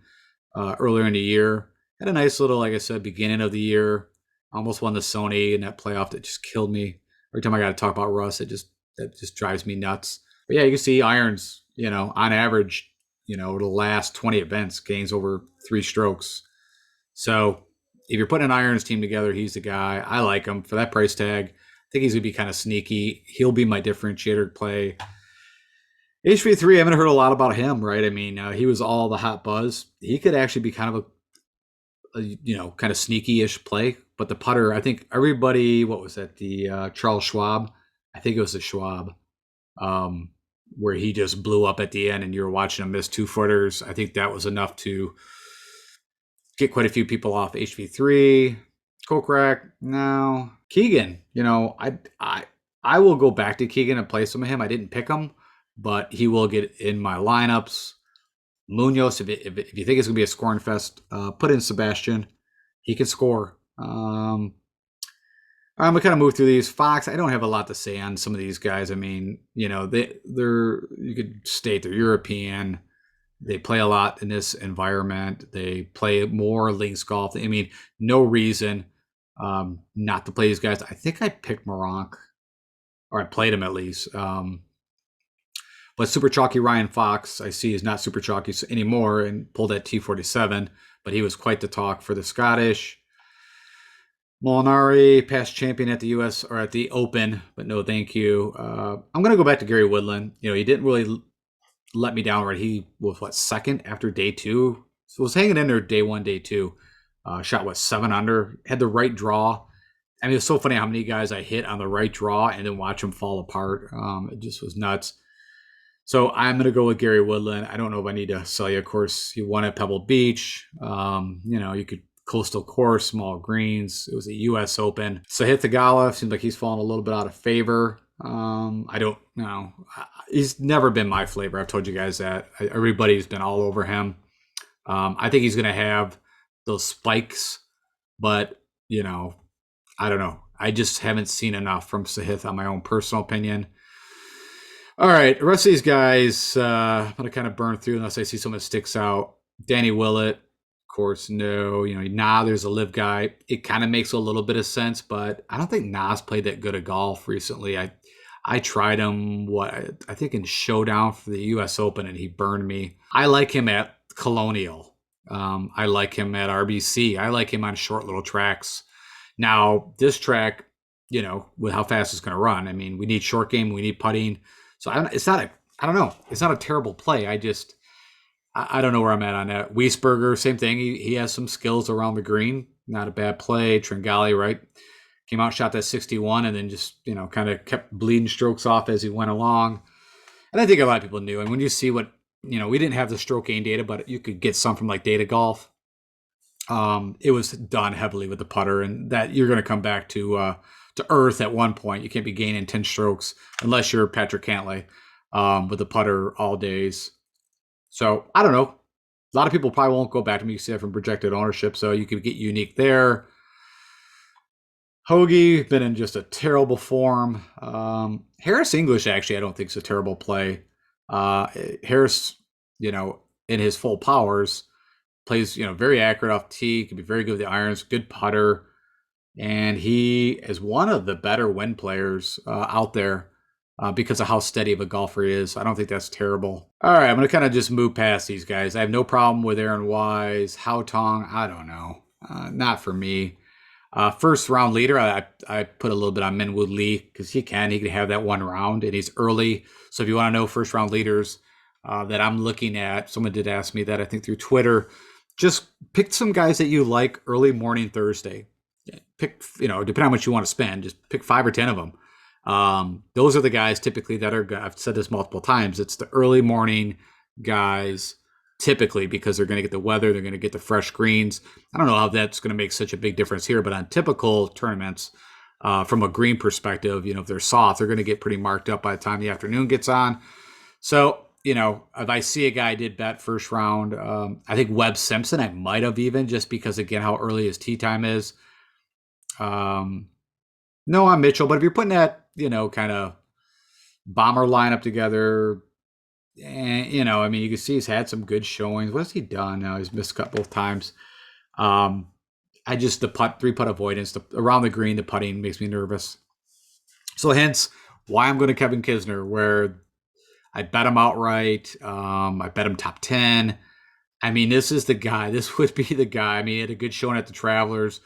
earlier in the year. Had a nice little, like I said, beginning of the year. Almost won the Sony in that playoff that just killed me. Every time I got to talk about Russ, that just drives me nuts. But yeah, you can see irons, on average, over the last 20 events, gains over 3 strokes. So if you're putting an irons team together, he's the guy. I like him for that price tag. I think he's gonna be kind of sneaky. He'll be my differentiator play. HV3, I haven't heard a lot about him, right? I mean, he was all the hot buzz. He could actually be kind of kind of sneaky-ish play. But the putter, I think everybody, what was that? The Charles Schwab, I think it was the Schwab, where he just blew up at the end, and you were watching him miss 2-footers. I think that was enough to get quite a few people off HV3. Kokrak, no. Keegan, I will go back to Keegan and play some of him. I didn't pick him, but he will get in my lineups. Munoz, if you think it's going to be a scoring fest, put in Sebastian. He can score. I'm going to kind of move through these. Fox, I don't have a lot to say on some of these guys. I mean, they're you could state they're European. They play a lot in this environment. They play more links golf. I mean, no reason not to play these guys. I think I picked Moronk, or I played him at least. But super chalky Ryan Fox, I see, is not super chalky anymore and pulled that T47, but he was quite the talk for the Scottish. Molinari, past champion at the U.S. or at the Open, but no thank you. I'm going to go back to Gary Woodland. He didn't really let me down, right? He was, second after day 2? So was hanging in there day 1, day 2. Shot, 7 under? Had the right draw. I mean, it's so funny how many guys I hit on the right draw and then watch them fall apart. It just was nuts. So I'm going to go with Gary Woodland. I don't know if I need to sell you. Of course, he won at Pebble Beach. You could coastal course, small greens. It was a U.S. Open. Sahith Theegala seems like he's fallen a little bit out of favor. I don't know. He's never been my flavor. I've told you guys that. Everybody's been all over him. I think he's going to have those spikes, but, I don't know. I just haven't seen enough from Sahith on my own personal opinion. All right, the rest of these guys, I'm going to kind of burn through unless I see someone that sticks out. Danny Willett, of course, no. There's a live guy. It kind of makes a little bit of sense, but I don't think Nas played that good of golf recently. I tried him, I think in Showdown for the U.S. Open, and he burned me. I like him at Colonial. I like him at RBC. I like him on short little tracks. Now, this track, with how fast it's going to run, I mean, we need short game, we need putting. So it's not a terrible play. I don't know where I'm at on that. Wiesberger, same thing. He has some skills around the green. Not a bad play. Tringali, right? Came out, shot that 61, and then just, kind of kept bleeding strokes off as he went along. And I think a lot of people knew. And when you see what, we didn't have the stroke gain data, but you could get some from like Data Golf. It was done heavily with the putter, and that you're going to come back to earth at one point. You can't be gaining 10 strokes unless you're Patrick Cantlay with the putter all days. So I don't know. A lot of people probably won't go back to me. You see that from projected ownership, so you could get unique there. Hoagie, been in just a terrible form. Harris English, actually, I don't think is a terrible play. Harris, in his full powers, plays, very accurate off tee, can be very good with the irons, good putter. And he is one of the better wind players out there because of how steady of a golfer he is. I don't think that's terrible. All right, I'm going to kind of just move past these guys. I have no problem with Aaron Wise. Hao Tong, I don't know. Not for me. First round leader, I put a little bit on Minwoo Lee because he can have that one round, and he's early. So if you want to know first round leaders that I'm looking at, someone did ask me that, I think through Twitter, just pick some guys that you like early morning Thursday. Pick, depending on what you want to spend, just pick 5 or 10 of them. Those are the guys typically that are, I've said this multiple times, it's the early morning guys typically because they're going to get the weather, they're going to get the fresh greens. I don't know how that's going to make such a big difference here, but on typical tournaments, from a green perspective, if they're soft, they're going to get pretty marked up by the time the afternoon gets on. So, if I see a guy I did bet first round, I think Webb Simpson, I might have even, just because, again, how early his tee time is. No, I'm Mitchell, but if you're putting that, kind of bomber lineup together, I mean, you can see he's had some good showings. What has he done now? He's missed cut both times. Um, I just the putt, three putt avoidance around the green, the putting makes me nervous. So hence why I'm going to Kevin Kisner, where I bet him outright. I bet him top 10. I mean, this is the guy. This would be the guy. I mean, he had a good showing at the Travelers,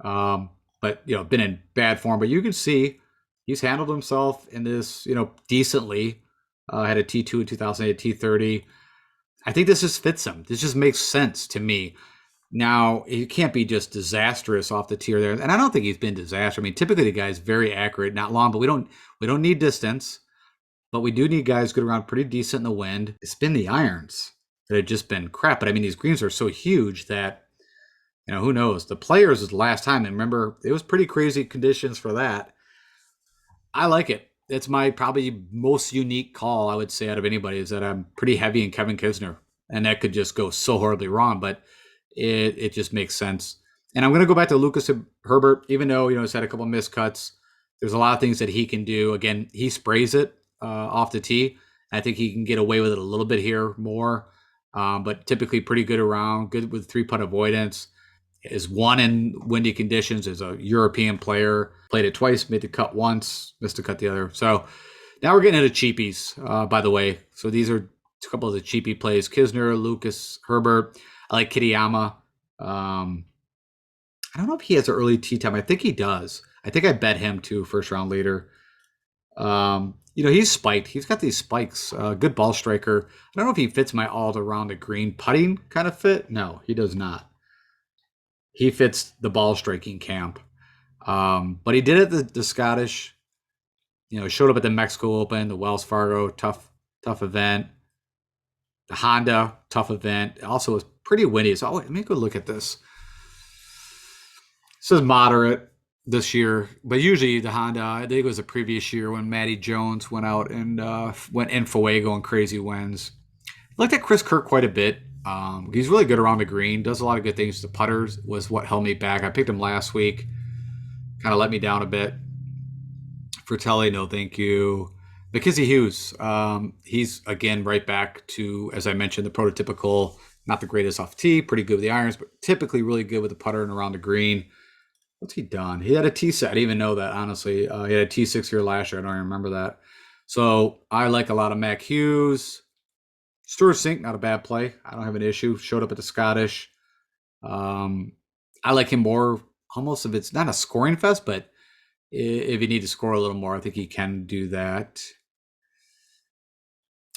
um, but been in bad form. But you can see he's handled himself in this, decently. Had a T2 in 2008, T30. I think this just fits him. This just makes sense to me. Now, he can't be just disastrous off the tier there, and I don't think he's been disastrous. I mean, typically the guy's very accurate, not long, but we don't need distance, but we do need guys good around pretty decent in the wind. It's been the irons that have just been crap. But I mean, these greens are so huge that who knows? The Players is the last time, and remember, it was pretty crazy conditions for that. I like it. It's my probably most unique call I would say out of anybody is that I'm pretty heavy in Kevin Kisner, and that could just go so horribly wrong, but it just makes sense. And I'm going to go back to Lucas Herbert, even though he's had a couple of miscuts. There's a lot of things that he can do. Again, he sprays it off the tee. I think he can get away with it a little bit here more, but typically pretty good around, good with three putt avoidance. Is one in windy conditions as a European player. Played it twice, made the cut once, missed the cut the other. So now we're getting into cheapies, by the way. So these are a couple of the cheapie plays. Kisner, Lucas, Herbert. I like Kitayama. I don't know if he has an early tee time. I think he does. I think I bet him too, first round leader. He's spiked. He's got these spikes. Good ball striker. I don't know if he fits my all around the green putting kind of fit. No, he does not. He fits the ball striking camp. But he did it the Scottish. Showed up at the Mexico Open, the Wells Fargo, tough event. The Honda, tough event. Also, was pretty windy. So let me go look at this. This is moderate this year, but usually the Honda, I think it was the previous year when Matty Jones went out and went in Fuego and crazy wins. I looked at Chris Kirk quite a bit. He's really good around the green, does a lot of good things. The putters was what held me back. I picked him last week, kind of let me down a bit. Fratelli, no thank you. McKenzie Hughes, he's again right back to, as I mentioned, the prototypical, not the greatest off tee, pretty good with the irons, but typically really good with the putter and around the green. What's he done? He had a T6. I didn't even know that, honestly. He had a T6 here last year. I don't even remember that. So I like a lot of Mac Hughes. Stuart Sink, not a bad play. I don't have an issue. Showed up at the Scottish. I like him more, almost if it's not a scoring fest, but if you need to score a little more, I think he can do that.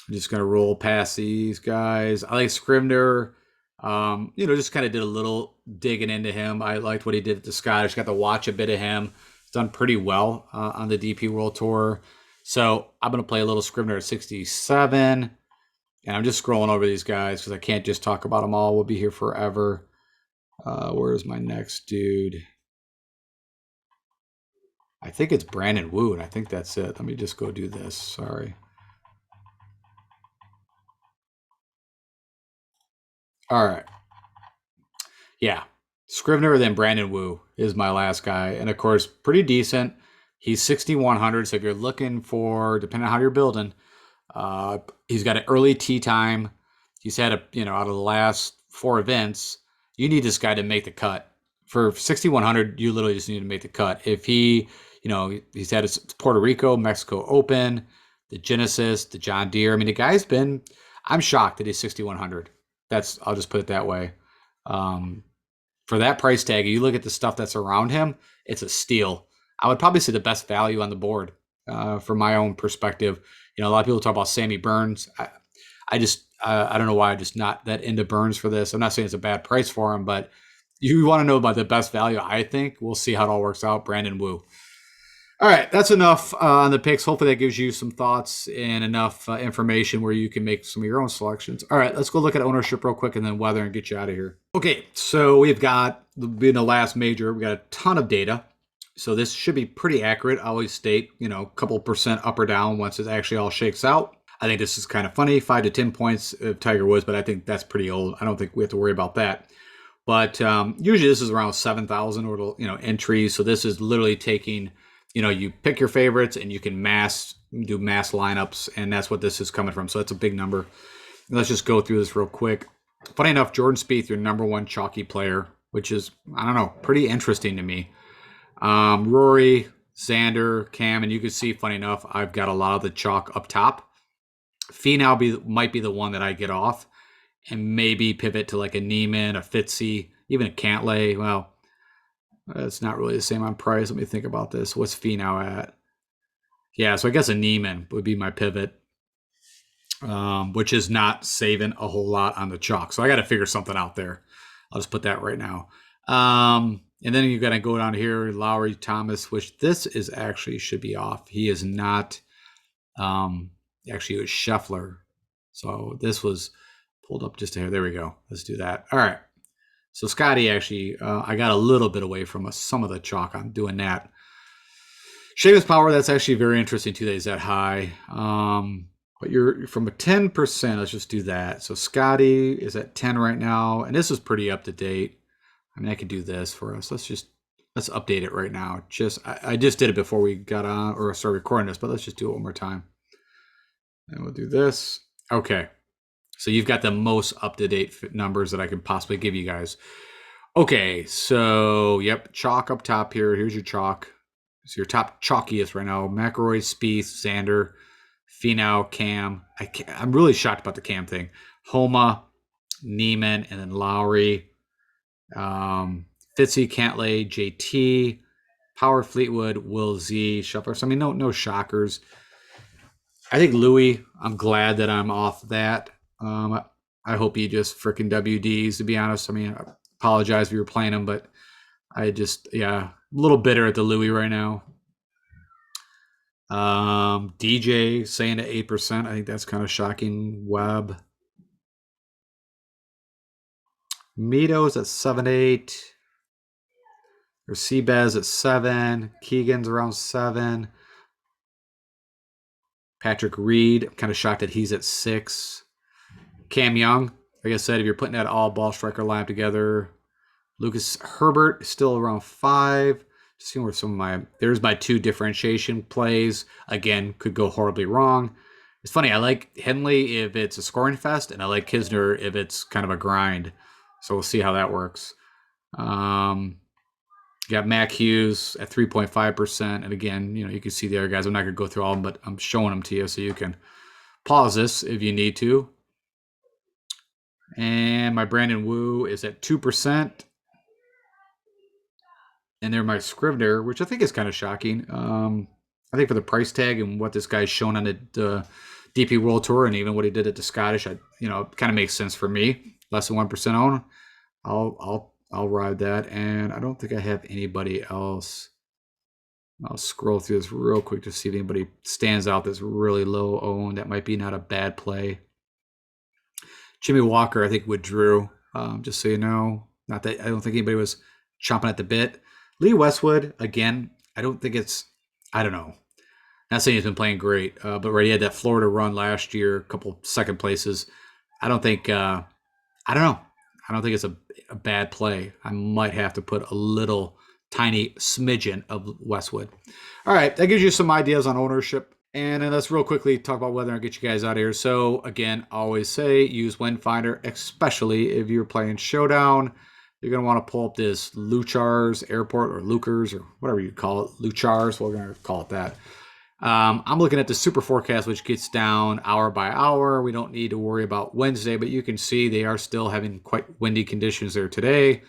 I'm just going to roll past these guys. I like Scrivener. Just kind of did a little digging into him. I liked what he did at the Scottish. Got to watch a bit of him. He's done pretty well on the DP World Tour. So I'm going to play a little Scrivener at 67. And I'm just scrolling over these guys because I can't just talk about them all. We'll be here forever. Where's my next dude? I think it's Brandon Wu, and I think that's it. Let me just go do this. Sorry. All right. Yeah. Scrivener, then Brandon Wu is my last guy. And of course, pretty decent. He's 6,100. So if you're looking for, depending on how you're building, he's got an early tee time. He's had out of the last 4 events, you need this guy to make the cut. For 6,100, you literally just need to make the cut. If he, he's had a Puerto Rico, Mexico Open, the Genesis, the John Deere. I mean, the guy's been, I'm shocked that he's 6,100. I'll just put it that way. For that price tag, you look at the stuff that's around him, it's a steal. I would probably say the best value on the board from my own perspective. A lot of people talk about Sammy Burns. I don't know why I'm just not that into Burns for this. I'm not saying it's a bad price for him, but you want to know about the best value, I think. We'll see how it all works out. Brandon Wu. All right, that's enough on the picks. Hopefully that gives you some thoughts and enough information where you can make some of your own selections. All right, let's go look at ownership real quick and then weather and get you out of here. Okay, so we've got, being the last major, we got a ton of data. So this should be pretty accurate. I always state, a couple percent up or down once it actually all shakes out. I think this is kind of funny, 5 to 10 points of Tiger Woods, but I think that's pretty old. I don't think we have to worry about that. But usually this is around 7,000 entries. So this is literally taking you pick your favorites and you can do mass lineups, and that's what this is coming from. So that's a big number. Let's just go through this real quick. Funny enough, Jordan Spieth, your number one chalky player, which is, I don't know, pretty interesting to me. Rory, Xander, Cam, and you can see, funny enough, I've got a lot of the chalk up top. Finau might be the one that I get off and maybe pivot to like a Neiman, a Fitzy, even a Cantlay. Well, it's not really the same on price. Let me think about this. What's Finau at? Yeah, so I guess a Neiman would be my pivot, which is not saving a whole lot on the chalk. So I got to figure something out there. I'll just put that right now. And then you're going to go down here, Lowry, Thomas, which this is actually should be off. He is not. Actually, it was Scheffler. So this was pulled up just here. There we go. Let's do that. All right. So Scotty, actually, I got a little bit away from some of the chalk. I'm doing that. Seamus Power, that's actually very interesting too. That he's that high. But you're from a 10%. Let's just do that. So Scotty is at 10 right now, and this is pretty up to date. I mean, I could do this for us. Let's update it right now. I just did it before we got on or started recording this, but let's just do it one more time. And we'll do this. Okay. So you've got the most up-to-date numbers that I can possibly give you guys. Okay, so yep, chalk up top here. Here's your chalk. So your top chalkiest right now: McIlroy, Spieth, Xander, Finau, Cam. I'm really shocked about the Cam thing. Homa, Neiman, and then Lowry. Fitzy, Cantlay, JT, Power, Fleetwood, Will Z, Scheffler. So I mean, no shockers. I think Louis, I'm glad that I'm off that. I hope he just freaking WDs, to be honest. I mean, I apologize if you were playing him, but a little bitter at the Louis right now. DJ saying at 8%. I think that's kind of shocking. Webb. Mito's at 7-8. Or Seabez at 7. Keegan's around 7. Patrick Reed, I'm kind of shocked that he's at 6. Cam Young, like I said, if you're putting that all ball striker line together. Lucas Herbert is still around 5. Just seeing where there's my 2 differentiation plays. Again, could go horribly wrong. It's funny, I like Henley if it's a scoring fest, and I like Kisner if it's kind of a grind. So we'll see how that works. You got Mac Hughes at 3.5%. And again, you can see the other guys. I'm not going to go through all of them, but I'm showing them to you so you can pause this if you need to. And my Brandon Wu is at 2%. And they're my Scrivener, which I think is kind of shocking. I think for the price tag and what this guy's shown on the DP World Tour and even what he did at the Scottish, it kind of makes sense for me. Less than 1% own. I'll ride that. And I don't think I have anybody else. I'll scroll through this real quick to see if anybody stands out that's really low owned. That might be not a bad play. Jimmy Walker, I think, withdrew. Just so you know. Not that I don't think anybody was chomping at the bit. Lee Westwood, again, I don't know. Not saying he's been playing great, but right, he had that Florida run last year, a couple second places. I don't think, I don't know. I don't think it's a bad play. I might have to put a little tiny smidgen of Westwood. All right, that gives you some ideas on ownership. And then let's real quickly talk about whether I get you guys out of here. So again, always say use Windfinder, especially if you're playing Showdown. You're going to want to pull up this Luchars Airport or Lucars or whatever you call it. Luchars, we're going to call it that. I'm looking at the super forecast, which gets down hour by hour. We don't need to worry about Wednesday, but you can see they are still having quite windy conditions there today.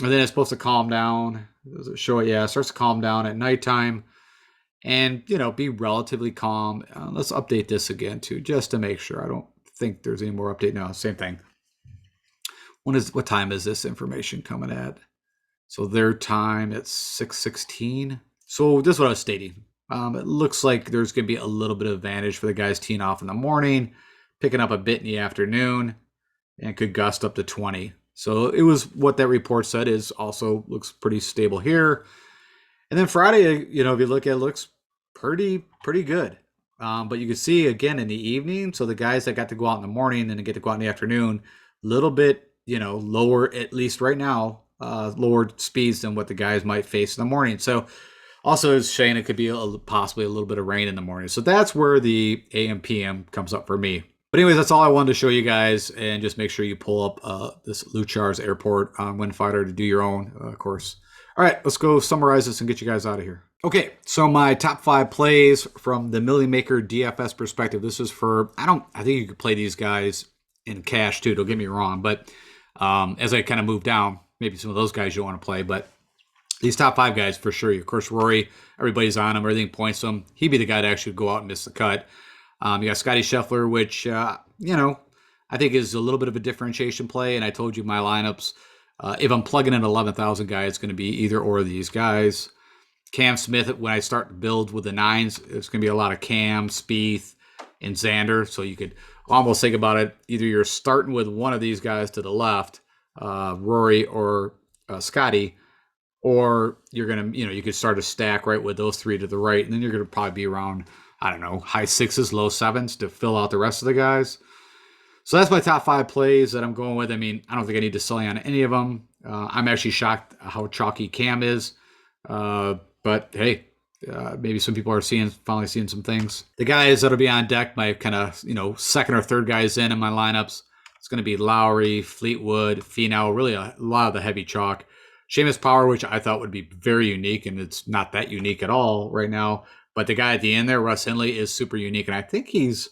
And then it's supposed to calm down. Does it show it? Yeah, it starts to calm down at nighttime and, be relatively calm. Let's update this again, too, just to make sure. I don't think there's any more update. No, same thing. What time is this information coming at? So their time at 6:16. So this is what I was stating. It looks like there's going to be a little bit of advantage for the guys teeing off in the morning, picking up a bit in the afternoon, and could gust up to 20. So it was what that report said. Is also looks pretty stable here. And then Friday, if you look at it, looks pretty good. But you can see again in the evening. So the guys that got to go out in the morning and get to go out in the afternoon, a little bit lower, at least right now, lower speeds than what the guys might face in the morning. So Also, it's saying it could be possibly a little bit of rain in the morning. So that's where the AM PM comes up for me. But anyways, that's all I wanted to show you guys, and just make sure you pull up this Luchar's Airport Windfighter to do your own, of course. All right, let's go summarize this and get you guys out of here. Okay, so my top 5 plays from the Million Maker DFS perspective. This is for I think you could play these guys in cash too. Don't get me wrong, but as I kind of move down, maybe some of those guys you want to play, but these top 5 guys for sure. Of course, Rory, everybody's on him. Everything points to him. He'd be the guy to actually go out and miss the cut. You got Scotty Scheffler, which, I think is a little bit of a differentiation play. And I told you my lineups, if I'm plugging in 11,000 guys, it's going to be either or of these guys. Cam Smith, when I start to build with the 9s, it's going to be a lot of Cam, Spieth, and Xander. So you could almost think about it. Either you're starting with one of these guys to the left, Rory or Scotty, or you're going to, you could start a stack right with those 3 to the right. And then you're going to probably be around, I don't know, high 6s, low 7s to fill out the rest of the guys. So that's my top 5 plays that I'm going with. I mean, I don't think I need to sell you on any of them. I'm actually shocked how chalky Cam is. But hey, maybe some people are finally seeing some things. The guys that'll be on deck, my kind of, second or third guys in my lineups, it's going to be Lowry, Fleetwood, Finau, really a lot of the heavy chalk. Seamus Power, which I thought would be very unique, and it's not that unique at all right now. But the guy at the end there, Russ Henley, is super unique, and I think he's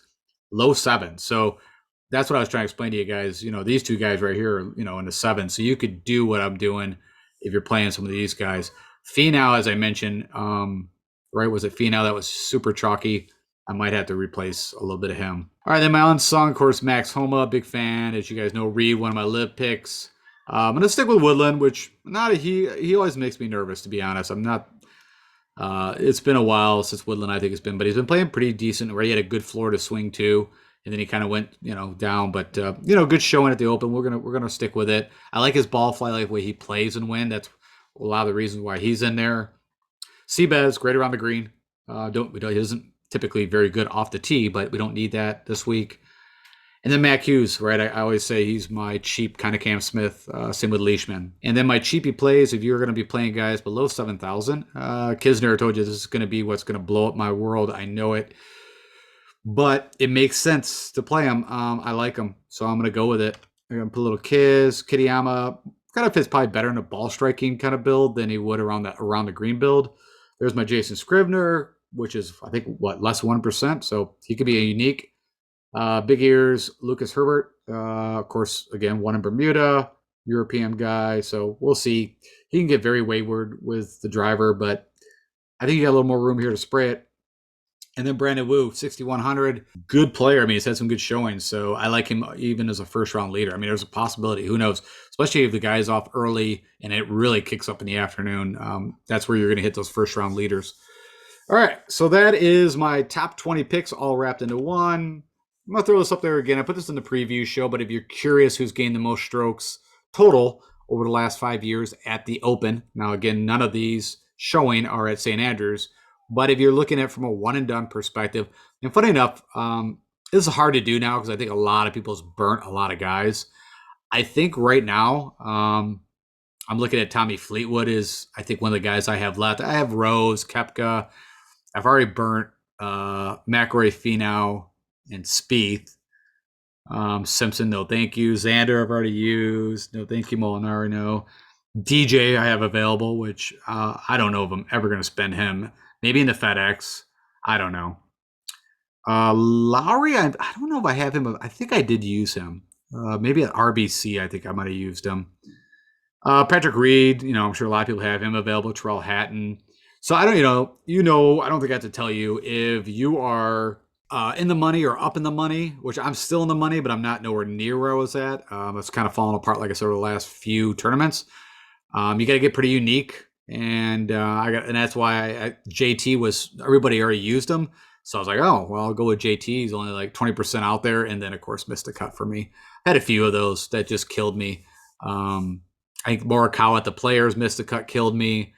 low 7. So that's what I was trying to explain to you guys. These 2 guys right here are, in the 7. So you could do what I'm doing if you're playing some of these guys. Finau, as I mentioned, right, was it Finau that was super chalky? I might have to replace a little bit of him. All right, then my unsung, of course, Max Homa, big fan. As you guys know, Reed, one of my live picks. I'm going to stick with Woodland, which he always makes me nervous, to be honest. I'm not. It's been a while since Woodland, I think it's been, but he's been playing pretty decent. Where he had a good floor to swing to, and then he kind of went, down. But good showing at the Open. We're gonna stick with it. I like his ball flight, like the way he plays and win. That's a lot of the reasons why he's in there. Seabez, great around the green. He isn't typically very good off the tee, but we don't need that this week. And then Mac Hughes, right? I always say he's my cheap kind of Cam Smith. Same with Leishman. And then my cheapie plays, if you're going to be playing guys below 7,000, Kisner, I told you this is going to be what's going to blow up my world. I know it. But it makes sense to play him. I like him. So I'm going to go with it. I'm going to put a little Kitayama. Kind of fits probably better in a ball striking kind of build than he would around the green build. There's my Jason Scrivener, which is, I think, less than 1%. So he could be a unique. Big ears, Lucas Herbert, of course, again, one in Bermuda, European guy. So we'll see. He can get very wayward with the driver, but I think you got a little more room here to spray it. And then Brandon Wu, 6,100, good player. I mean, he's had some good showings, so I like him even as a first-round leader. I mean, there's a possibility. Who knows? Especially if the guy's off early and it really kicks up in the afternoon. That's where you're going to hit those first-round leaders. All right, so that is my top 20 picks all wrapped into one. I'm going to throw this up there again. I put this in the preview show, but if you're curious who's gained the most strokes total over the last 5 years at the Open, now, again, none of these showing are at St. Andrews, but if you're looking at it from a one-and-done perspective, and funny enough, this is hard to do now because I think a lot of people's burnt a lot of guys. I think right now, I'm looking at Tommy Fleetwood is, I think, one of the guys I have left. I have Rose, Koepka. I've already burnt McIlroy, Finau, and Spieth. Simpson, no thank you. Xander, I've already used. No thank you. Molinari, no. DJ, I have available, which I don't know if I'm ever going to spend him. Maybe in the FedEx. I don't know. Lowry, I don't know if I have him. I think I did use him. Maybe at RBC, I think I might have used him. Patrick Reed, I'm sure a lot of people have him available. Terrell Hatton. So I don't, I don't think I have to tell you if you are in the money or up in the money, which I'm still in the money, but I'm not nowhere near where I was at. It's kind of fallen apart, like I said, over the last few tournaments. You got to get pretty unique, and that's why JT was, everybody already used him. So I was like, oh, well, I'll go with JT. He's only like 20% out there, and then of course missed a cut for me. I had a few of those that just killed me. I think Morikawa at the Players missed a cut, killed me.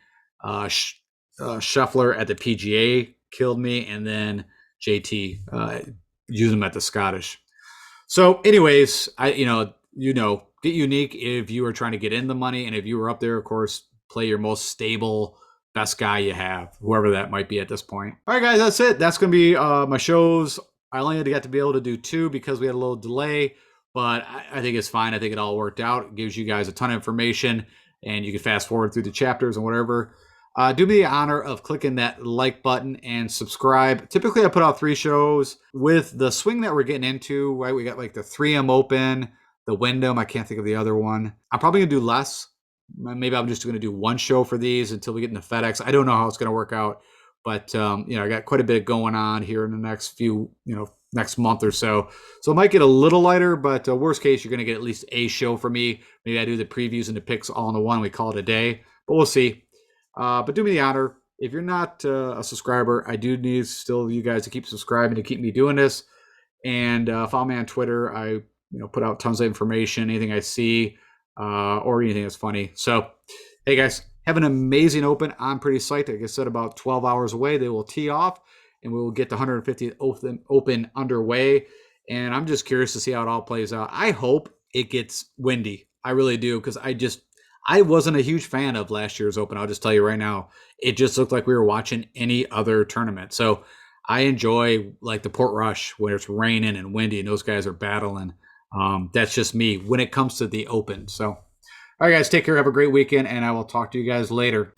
Scheffler at the PGA killed me, and then JT use them at the Scottish. So, anyways, get unique if you are trying to get in the money, and if you were up there, of course, play your most stable best guy you have, whoever that might be at this point. All right, guys, that's it. That's going to be my shows. I only got to be able to do 2 because we had a little delay, but I think it's fine. I think it all worked out. It gives you guys a ton of information, and you can fast forward through the chapters and whatever. Do me the honor of clicking that like button and subscribe. Typically, I put out 3 shows. With the swing that we're getting into, right? We got like the 3M Open, the Wyndham. I can't think of the other one. I'm probably going to do less. Maybe I'm just going to do 1 show for these until we get into FedEx. I don't know how it's going to work out, but I got quite a bit going on here in the next next month or so. So it might get a little lighter, but worst case, you're going to get at least a show for me. Maybe I do the previews and the picks all in the one. We call it a day, but we'll see. But do me the honor. If you're not a subscriber, I do need still you guys to keep subscribing to keep me doing this. And follow me on Twitter. I put out tons of information, anything I see, or anything that's funny. So, hey guys, have an amazing Open. I'm pretty psyched. Like I said, about 12 hours away, they will tee off, and we will get the 150th Open underway. And I'm just curious to see how it all plays out. I hope it gets windy. I really do, because I wasn't a huge fan of last year's Open. I'll just tell you right now, it just looked like we were watching any other tournament. So I enjoy like the Port Rush when it's raining and windy and those guys are battling. That's just me when it comes to the Open. So, all right, guys, take care. Have a great weekend, and I will talk to you guys later.